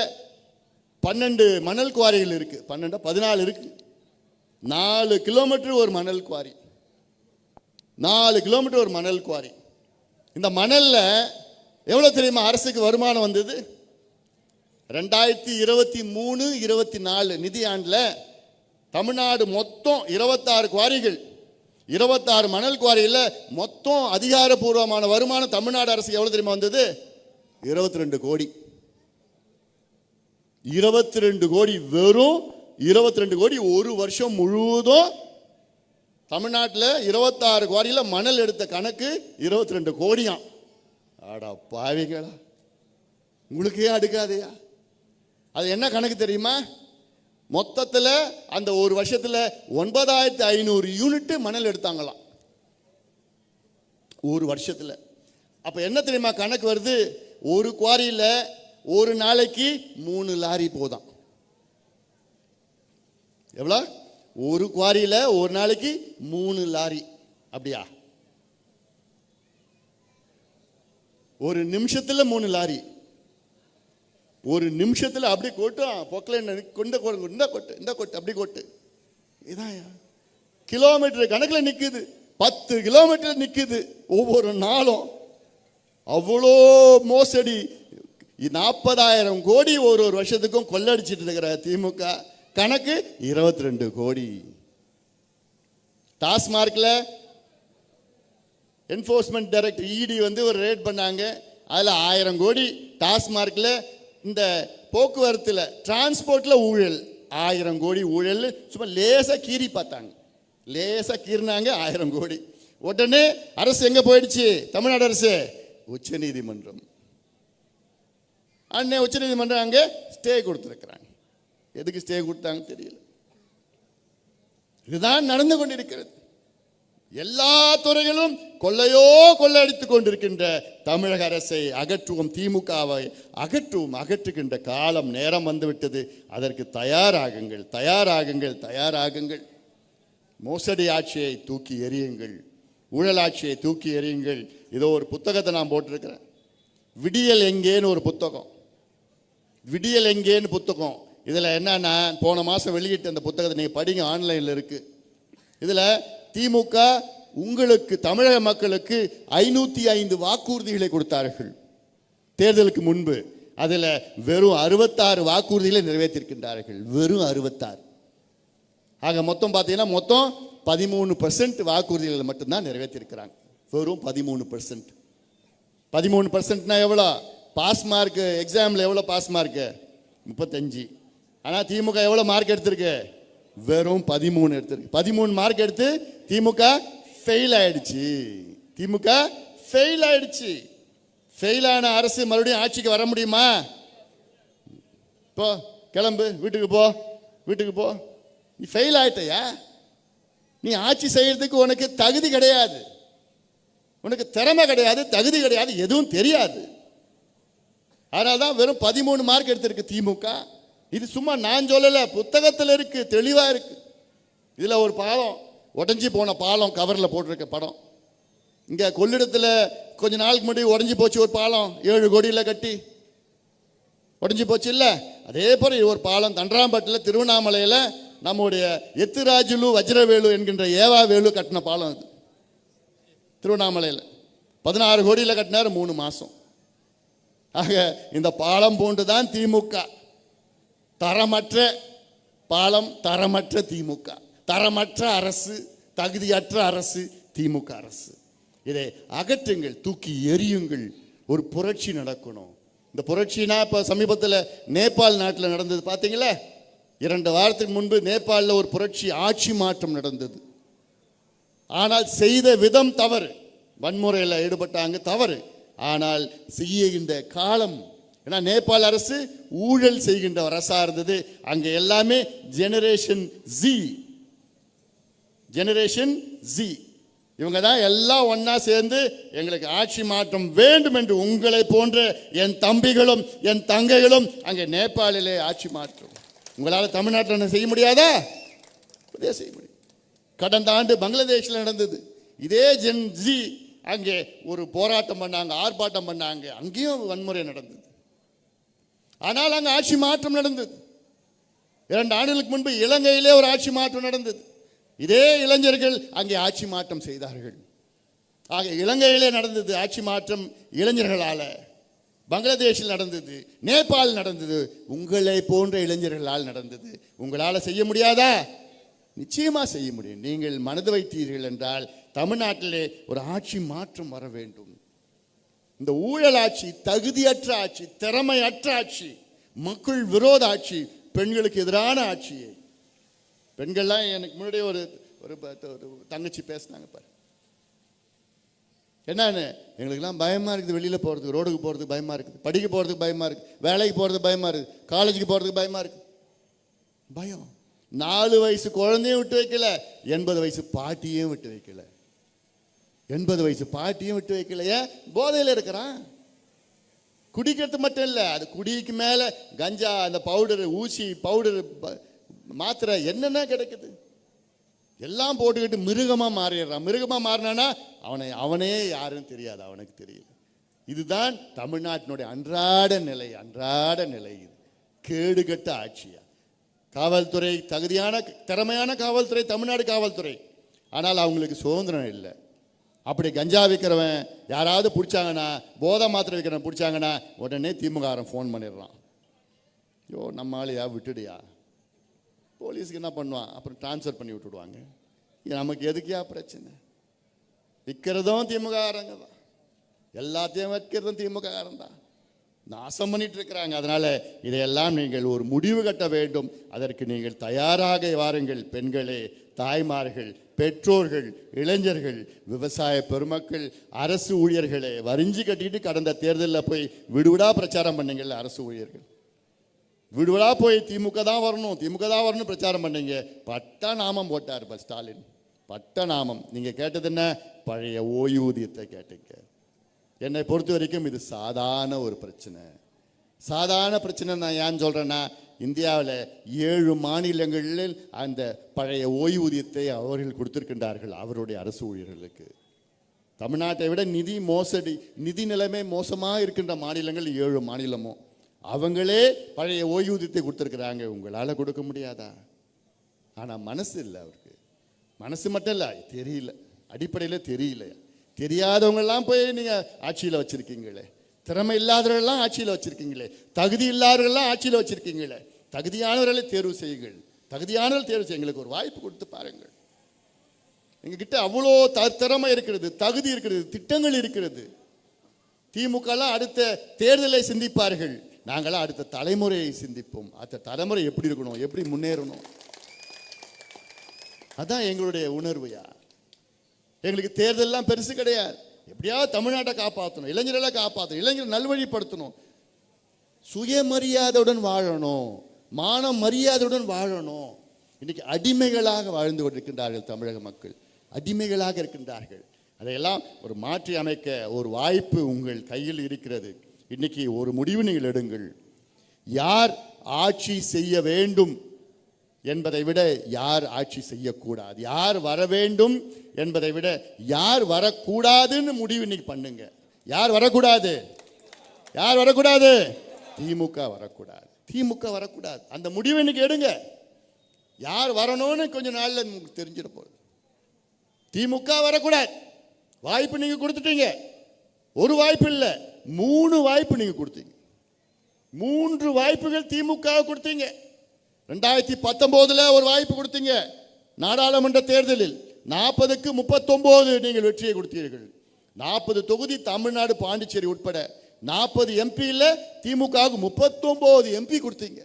12 மணல் குவாரிகள் இருக்கு. 14 இருக்கு. 4 கிலோமீட்டர் ஒரு மணல் குவாரி, 4 கிலோமீட்டர் ஒரு மணல் குவாரி. இந்த மணல்ல எவ்வளவு தெரியுமா அரசுக்கு வருமானம் வந்தது? 2023-24 நிதியாண்டுல தமிழ்நாடு மொத்தம் 26 குவாரிகள், 26 மணல் குவாரியில் மொத்தம் அதிகாரப்பூர்வமான வருமானம் தமிழ்நாடு அரசுக்கு எவ்வளவு தெரியுமா வந்தது? 22 கோடி. 22 கோடி, வெறும் 22 கோடி ஒரு வருஷம் முழுவதும். தமிழ்நாட்டில் 26 குவாரியில் மணல் எடுத்த கணக்கு 22 கோடியாம். ஆடா பாவிங்களா, உங்களுக்கே அடுக்காதையா? அது என்ன கணக்கு தெரியுமா? மொத்தத்தில் அந்த ஒரு வருஷத்தில் 9500 யூனிட் மணல் எடுத்தாங்களாம் ஒரு வருஷத்தில். அப்ப என்ன தெரியுமா கணக்கு வருது? ஒரு குவாரியில் ஒரு நாளைக்கு 3 லாரி போதாம். எவ்வளோ? ஒரு குவாரியில் ஒரு நாளைக்கு 3 லாரி. அப்படியா? ஒரு நிமிஷத்துல 3 லாரி. ஒரு நிமிஷத்துல அப்படி கொட்டும். பொக்கல கொண்ட கொட்டு இந்த கொட்டு அப்படி கொட்டு. இதான் கிலோமீட்டர் கணக்கில் நிக்குது. 10 கிலோமீட்டர் நிக்குது ஒவ்வொரு நாளும். அவ்வளோ மோசடி. 40,000 கோடி ஒரு வருஷத்துக்கும் கொள்ளடிச்சிட்டு இருக்கிற திமுக கணக்கு 22 கோடி. டாஸ்மார்க்ல என்ஃபோர்ஸ்மெண்ட் டைரக்டர் இடி ஒரு ரேட் பண்ணாங்க. அதுல 1000 கோடி. டாஸ்மார்க்ல இந்த போக்குவரத்துல டிரான்ஸ்போர்ட்ல ஊழல் 1000 கோடி ஊழல். சும்மா லேசா கீறி பார்த்தாங்க, லேசா கீறினாங்க 1000 கோடி. உடனே அரசு எங்க போயிடுச்சு? தமிழ்நாடு அரசு உச்ச நீதிமன்றம். அன்னை உச்ச நீதிமன்றம் அங்கே ஸ்டே கொடுத்துருக்கிறாங்க. எதுக்கு ஸ்டே கொடுத்தாங்க தெரியல. இதுதான் நடந்து கொண்டிருக்கிறது. எல்லா துறைகளும் கொள்ளையோ கொள்ளையடித்துக் கொண்டிருக்கின்ற தமிழக அரசை அகற்றுவோம், திமுகவை அகற்றுவோம். அகற்றுகின்ற காலம் நேரம் வந்துவிட்டது. அதற்கு தயாராகுங்கள், தயாராகுங்கள், தயாராகுங்கள். மோசடி ஆட்சியை தூக்கி எறியுங்கள், ஊழல் ஆட்சியை தூக்கி எறியுங்கள். இதோ ஒரு புத்தகத்தை நான் போட்டிருக்கிறேன். விடியல் எங்கேன்னு ஒரு புத்தகம். விடியல் எங்கேன்னு புத்தகம். இதில் என்னன்னா, போன மாதம் வெளியிட்ட அந்த புத்தகத்தை நீங்கள் படிங்க, ஆன்லைனில் இருக்கு. இதில் திமுக உங்களுக்கு தமிழக மக்களுக்கு 505 வாக்குறுதிகளை கொடுத்தார்கள் தேர்தலுக்கு முன்பு. அதில் வெறும் 66 வாக்குறுதிகளை நிறைவேற்றிருக்கின்றார்கள். வெறும் 66. ஆக மொத்தம் பார்த்தீங்கன்னா மொத்தம் 13% வாக்குறுதிகளை மட்டும்தான் நிறைவேற்றிருக்கிறாங்க. வெறும் 13%. 13%னா எவ்வளோ? பாஸ் மார்க் எக்ஸாமில் எவ்வளோ பாஸ் மார்க்கு? 35. ஆனால் திமுக எவ்வளோ மார்க் எடுத்திருக்கு? வெறும் 13 எடுத்திருக்கு. 13 மார்க் எடுத்து திமுக ஃபெயில் ஆயிடுச்சு. திமுக ஃபெயில் ஆயிடுச்சு. ஃபெயிலான அரசு மறுபடியும் ஆட்சிக்கு வர முடியுமா? போ, கிளம்பு, வீட்டுக்கு போ, வீட்டுக்கு போ. நீ ஃபெயில் ஆயிட்டயா? நீ ஆட்சி செய்யறதுக்கு உனக்கு தகுதி கிடையாது, உனக்கு திறமை கிடையாது, தகுதி கிடையாது, எதுவும் தெரியாது. அதனால்தான் வெறும் 13 மார்க் எடுத்திருக்கு திமுக. இது சும்மா நான் சொல்லல, புத்தகத்தில் இருக்கு, தெளிவா இருக்கு. இதுல ஒரு பாலம், உடஞ்சி போன பாலம் கவர்ல போட்டிருக்க படம். இங்க கொள்ளிடத்துல கொஞ்ச நாளுக்கு முன்னாடி உடஞ்சி போச்சு ஒரு பாலம், 7 கோடியில் கட்டி உடஞ்சி போச்சு இல்ல. அதே போல ஒரு பாலம் தண்டராம்பட்டில் திருவண்ணாமலையில நம்முடைய எத்திராஜுலு வஜ்ரவேலு என்கின்ற ஏவா வேலு கட்டின பாலம். அது திருவண்ணாமலையில் 16 கோடியில் கட்டினார் 3 மாசம். ஆக இந்த பாலம் போன்றுதான் திமுக. தரமற்ற பாலம், தரமற்ற திமுக, தரமற்ற அரசு, தகுதியற்ற அரசு திமுக அரசு. இதை அகற்றுங்கள், தூக்கி எறியுங்கள். ஒரு புரட்சி நடக்கணும். இந்த புரட்சினா இப்ப சமீபத்தில் நேபாள் நாட்டில் நடந்தது பார்த்தீங்களா? 2 வாரத்துக்கு முன்பு நேபாளில் ஒரு புரட்சி, ஆட்சி மாற்றம் நடந்தது. ஆனால் செய்த விதம் தவறு. வன்முறையில் ஈடுபட்டாங்க, தவறு. ஆனால் செய்கின்ற காலம், ஏன்னா நேபாள் அரசு ஊழல் செய்கின்ற அரசா இருந்தது. அங்க எல்லாமே ஜெனரேஷன் ஜி, ஜெனரேஷன் ஜி, இவங்க தான் எல்லாம் ஒன்னா சேர்ந்து எங்களுக்கு ஆட்சி மாற்றம் வேண்டும் என்று உங்களை போன்ற என் தம்பிகளும் என் தங்கைகளும் அங்கே நேபாளிலே ஆட்சி மாற்றம். உங்களால் தமிழ்நாட்டில் செய்ய முடியாதா? இதே செய்ய முடியும். கடந்த ஆண்டு பங்களாதேஷில் நடந்தது. இதே ஜென் ஜி அங்கே ஒரு போராட்டம் பண்ணாங்க, ஆர்ப்பாட்டம் பண்ணாங்க, அங்கேயும் வன்முறை நடந்தது. ஆனால் அங்கே ஆட்சி மாற்றம் நடந்தது. 2 ஆண்டுகளுக்கு முன்பு இலங்கையிலே ஒரு ஆட்சி மாற்றம் நடந்தது. இதே இளைஞர்கள் அங்கே ஆட்சி மாற்றம் செய்தார்கள். ஆக இலங்கையிலே நடந்தது ஆட்சி மாற்றம் இளைஞர்களால, பங்களாதேஷில் நடந்தது, நேபாள் நடந்தது, உங்களை போன்ற இளைஞர்களால் நடந்தது. உங்களால் செய்ய முடியாதா? நிச்சயமா செய்ய முடியும். நீங்கள் மனது வைத்தீர்கள் என்றால் தமிழ்நாட்டிலே ஒரு ஆட்சி மாற்றம் வர வேண்டும். இந்த ஊழல் ஆட்சி, தகுதியற்ற ஆட்சி, திறமையற்ற ஆட்சி, மக்கள் விரோத ஆட்சி, பெண்களுக்கு எதிரான ஆட்சியை. பெண்கள்லாம் எனக்கு முன்னாடியே ஒரு தங்கச்சி பேசினாங்க பாரு, என்னன்னு எங்களுக்கெல்லாம் பயமா இருக்குது, வெளியில போறதுக்கு, ரோடுக்கு போறதுக்கு பயமா இருக்குது, படிக்க போறதுக்கு பயமா இருக்கு, வேலைக்கு போறதுக்கு பயமா இருக்கு, காலேஜுக்கு போறதுக்கு பயமா இருக்கு. பயம். 4 வயசு குழந்தையும் விட்டு வைக்கல, 80 வயசு பாட்டியும் விட்டு வைக்கல. 80 வயசு பாட்டியும் விட்டு வைக்கல. ஏன்? போதையில் இருக்கிறான். குடிக்கிறது மட்டும் இல்லை, அது குடிக்கு மேல கஞ்சா, அந்த பவுடர், ஊசி பவுடர், மாத்திரை, என்னென்ன கிடைக்குது எல்லாம் போட்டுக்கிட்டு மிருகமா மாறிடுறான். மிருகமா மாறினானா அவனே யாருன்னு தெரியாது, அவனுக்கு தெரியல. இதுதான் தமிழ்நாட்டினுடைய அன்றாட நிலை. இது கேடுகட்ட ஆட்சியா. காவல்துறை தகுதியான திறமையான காவல்துறை, தமிழ்நாடு காவல்துறை, ஆனால் அவங்களுக்கு சுதந்திரம் இல்லை. அப்படி கஞ்சா விற்கிறவன் யாராவது பிடிச்சாங்கன்னா, போதை மாத்திரை விற்கிறவன் பிடிச்சாங்கன்னா உடனே திமுககாரன் ஃபோன் பண்ணிடுறான், ஐயோ நம்ம ஆளையா விட்டுடுயா. போலீஸுக்கு என்ன பண்ணுவான், அப்புறம் டிரான்ஸ்ஃபர் பண்ணி விட்டுடுவாங்க. நமக்கு எதுக்கியா பிரச்சனை? விற்கிறதும் திமுககாரங்க தான், எல்லாத்தையும் வைக்கிறதும் திமுககாரன் தான், நாசம் பண்ணிட்டு இருக்கிறாங்க. அதனால இதையெல்லாம் நீங்கள் ஒரு முடிவு கட்ட வேண்டும். அதற்கு நீங்கள் தயாராக வாருங்கள். பெண்களே, தாய்மார்கள், பெற்றோர்கள், இளைஞர்கள், விவசாய பெருமக்கள், அரசு ஊழியர்களே, வரிஞ்சு கட்டிட்டு கடந்த தேர்தலில் போய் விடுவிடா பிரச்சாரம் பண்ணீங்கல்ல, அரசு ஊழியர்கள் விடுவிடா போய் திமுக தான் வரணும் பிரச்சாரம் பண்ணீங்க. பட்ட நாமம் போட்டார் ஸ்டாலின், பட்ட நாமம். நீங்க கேட்டது என்ன? பழைய ஓய்வூதியத்தை கேட்டீங்க. என்னை பொறுத்த வரைக்கும் இது சாதாரண ஒரு பிரச்சனை. சாதாரண பிரச்சனை நான் ஏன் சொல்றேன்னா, இந்தியாவில் 7 மாநிலங்களில் அந்த பழைய ஓய்வூதியத்தை அவர்கள் கொடுத்திருக்கின்றார்கள் அவருடைய அரசு ஊழியர்களுக்கு. தமிழ்நாட்டை விட நிதி மோசடி, நிதி நிலைமை மோசமாக இருக்கின்ற மாநிலங்கள் 7 மாநிலமும். அவங்களே பழைய ஓய்வூதியத்தை கொடுத்துருக்குறாங்க. உங்களால் கொடுக்க முடியாதா? ஆனால் மனசு இல்லை அவருக்கு. மனசு மட்டும் இல்லை, தெரியல, அடிப்படையில் தெரியல. தெரியாதவங்கெல்லாம் போய் நீங்கள் ஆட்சியில் வச்சிருக்கீங்களே, திறமை இல்லாதவர்கள்லாம் ஆட்சியில் வச்சிருக்கீங்களே, தகுதி இல்லாதவர்கள்லாம் ஆட்சியில் வச்சிருக்கீங்களே. தகுதியானவர்களை தேர்வு செய்யுங்கள், தேர்வு செய்ய எங்களுக்கு ஒரு வாய்ப்பு கொடுத்து பாருங்கள். எங்ககிட்ட அவ்வளோ திறமை இருக்கிறது, தகுதி இருக்கிறது, திட்டங்கள் இருக்கிறது. திமுகலாம் அடுத்த தேர்தலை சிந்திப்பார்கள், நாங்களாம் அடுத்த தலைமுறையை சிந்திப்போம். அடுத்த தலைமுறை எப்படி இருக்கணும், எப்படி முன்னேறணும், அதான் எங்களுடைய உணர்வுயா. எங்களுக்கு தேர்தல்லாம் பெருசு கிடையாது. எப்படியாவது தமிழ்நாட்டை காப்பாற்றணும், இளைஞர்களை காப்பாற்றணும், இளைஞர்கள் நல்வழிப்படுத்தணும், சுயமரியாதையுடன் வாழணும், மான மரியாதையுடன் வாழணும். இன்னைக்கு அடிமைகளாக வாழ்ந்து கொண்டிருக்கின்றார்கள் தமிழக மக்கள், அடிமைகளாக இருக்கின்றார்கள். அதையெல்லாம் ஒரு மாற்றி அமைக்க ஒரு வாய்ப்பு உங்கள் கையில் இருக்கிறது. இன்னைக்கு ஒரு முடிவு நீங்கள் எடுங்கள். யார் ஆட்சி செய்ய வேண்டும் என்பதை விட யார் ஆட்சி செய்யக்கூடாது, யார் வர வேண்டும் என்பதை விட யார் வரக்கூடாதுன்னு முடிவு இன்னைக்கு பண்ணுங்க. யார் வரக்கூடாது? திமுக வரக்கூடாது. அந்த முடிவை இன்னைக்கு எடுங்க. யார் வரணும்னு கொஞ்ச நாள்ல தெரிஞ்சிட போகுது. திமுக வரக்கூடாது. வாய்ப்பு நீங்க கொடுத்துட்டீங்க. ஒரு வாய்ப்பு இல்லை, 3 வாய்ப்பு நீங்க கொடுத்தீங்க. 3 வாய்ப்புகள் திமுக கொடுத்தீங்க. 2019 ஒரு வாய்ப்பு கொடுத்தீங்க. நாடாளுமன்ற தேர்தலில் 40க்கு 39 நீங்கள் வெற்றியை கொடுத்தீர்கள். 40 தொகுதி தமிழ்நாடு, பாண்டிச்சேரி உட்பட 40 MP இல்ல, திமுக 39 MP கொடுத்தீங்க.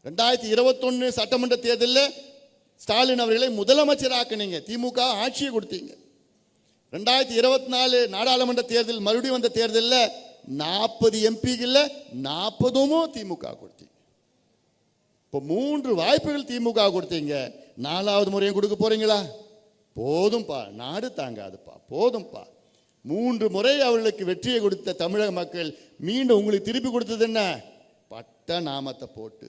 2021 சட்டமன்ற தேர்தலில் ஸ்டாலின் அவர்களை முதலமைச்சராக்கினீங்க, திமுக ஆட்சியை கொடுத்தீங்க. 2024 நாடாளுமன்ற தேர்தல் மறுபடியும் வந்த தேர்தலில் 40 MP இல்ல, 40 திமுக கொடுத்தீங்க. இப்போ 3 வாய்ப்புகள் திமுக கொடுத்தீங்க. 4வது முறையும் கொடுக்க போறீங்களா? போதும்பா, நாடு தாங்காதுப்பா, போதும்பா. 3 முறை அவர்களுக்கு வெற்றியை கொடுத்த தமிழக மக்கள் மீண்டும் உங்களுக்கு திருப்பி கொடுத்தது என்ன? பட்ட நாமத்தை போட்டு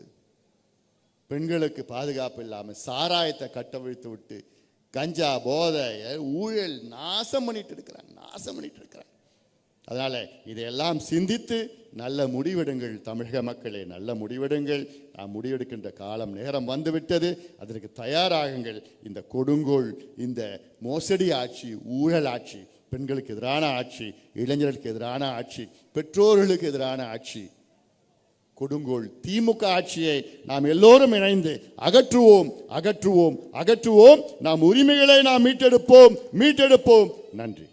பெண்களுக்கு பாதுகாப்பு இல்லாமல் சாராயத்தை கட்டவிழ்த்து விட்டு கஞ்சா, போதை, ஊழல் நாசம் பண்ணிட்டு இருக்கிறாங்க. அதனால இதையெல்லாம் சிந்தித்து நல்ல முடிவெடுங்கள் தமிழக மக்களே, நல்ல முடிவெடுங்கள். நாம் முடிவெடுக்கின்ற காலம் நேரம் வந்துவிட்டது. அதற்கு தயாராகுங்கள். இந்த கொடுங்கோல், இந்த மோசடி ஆட்சி, ஊழல் ஆட்சி, பெண்களுக்கு எதிரான ஆட்சி, இளைஞர்களுக்கு எதிரான ஆட்சி, பெற்றோர்களுக்கு எதிரான ஆட்சி, கொடுங்கோல் திமுக ஆட்சியை நாம் எல்லோரும் இணைந்து அகற்றுவோம். நாம் உரிமைகளை நாம் மீட்டெடுப்போம். நன்றி.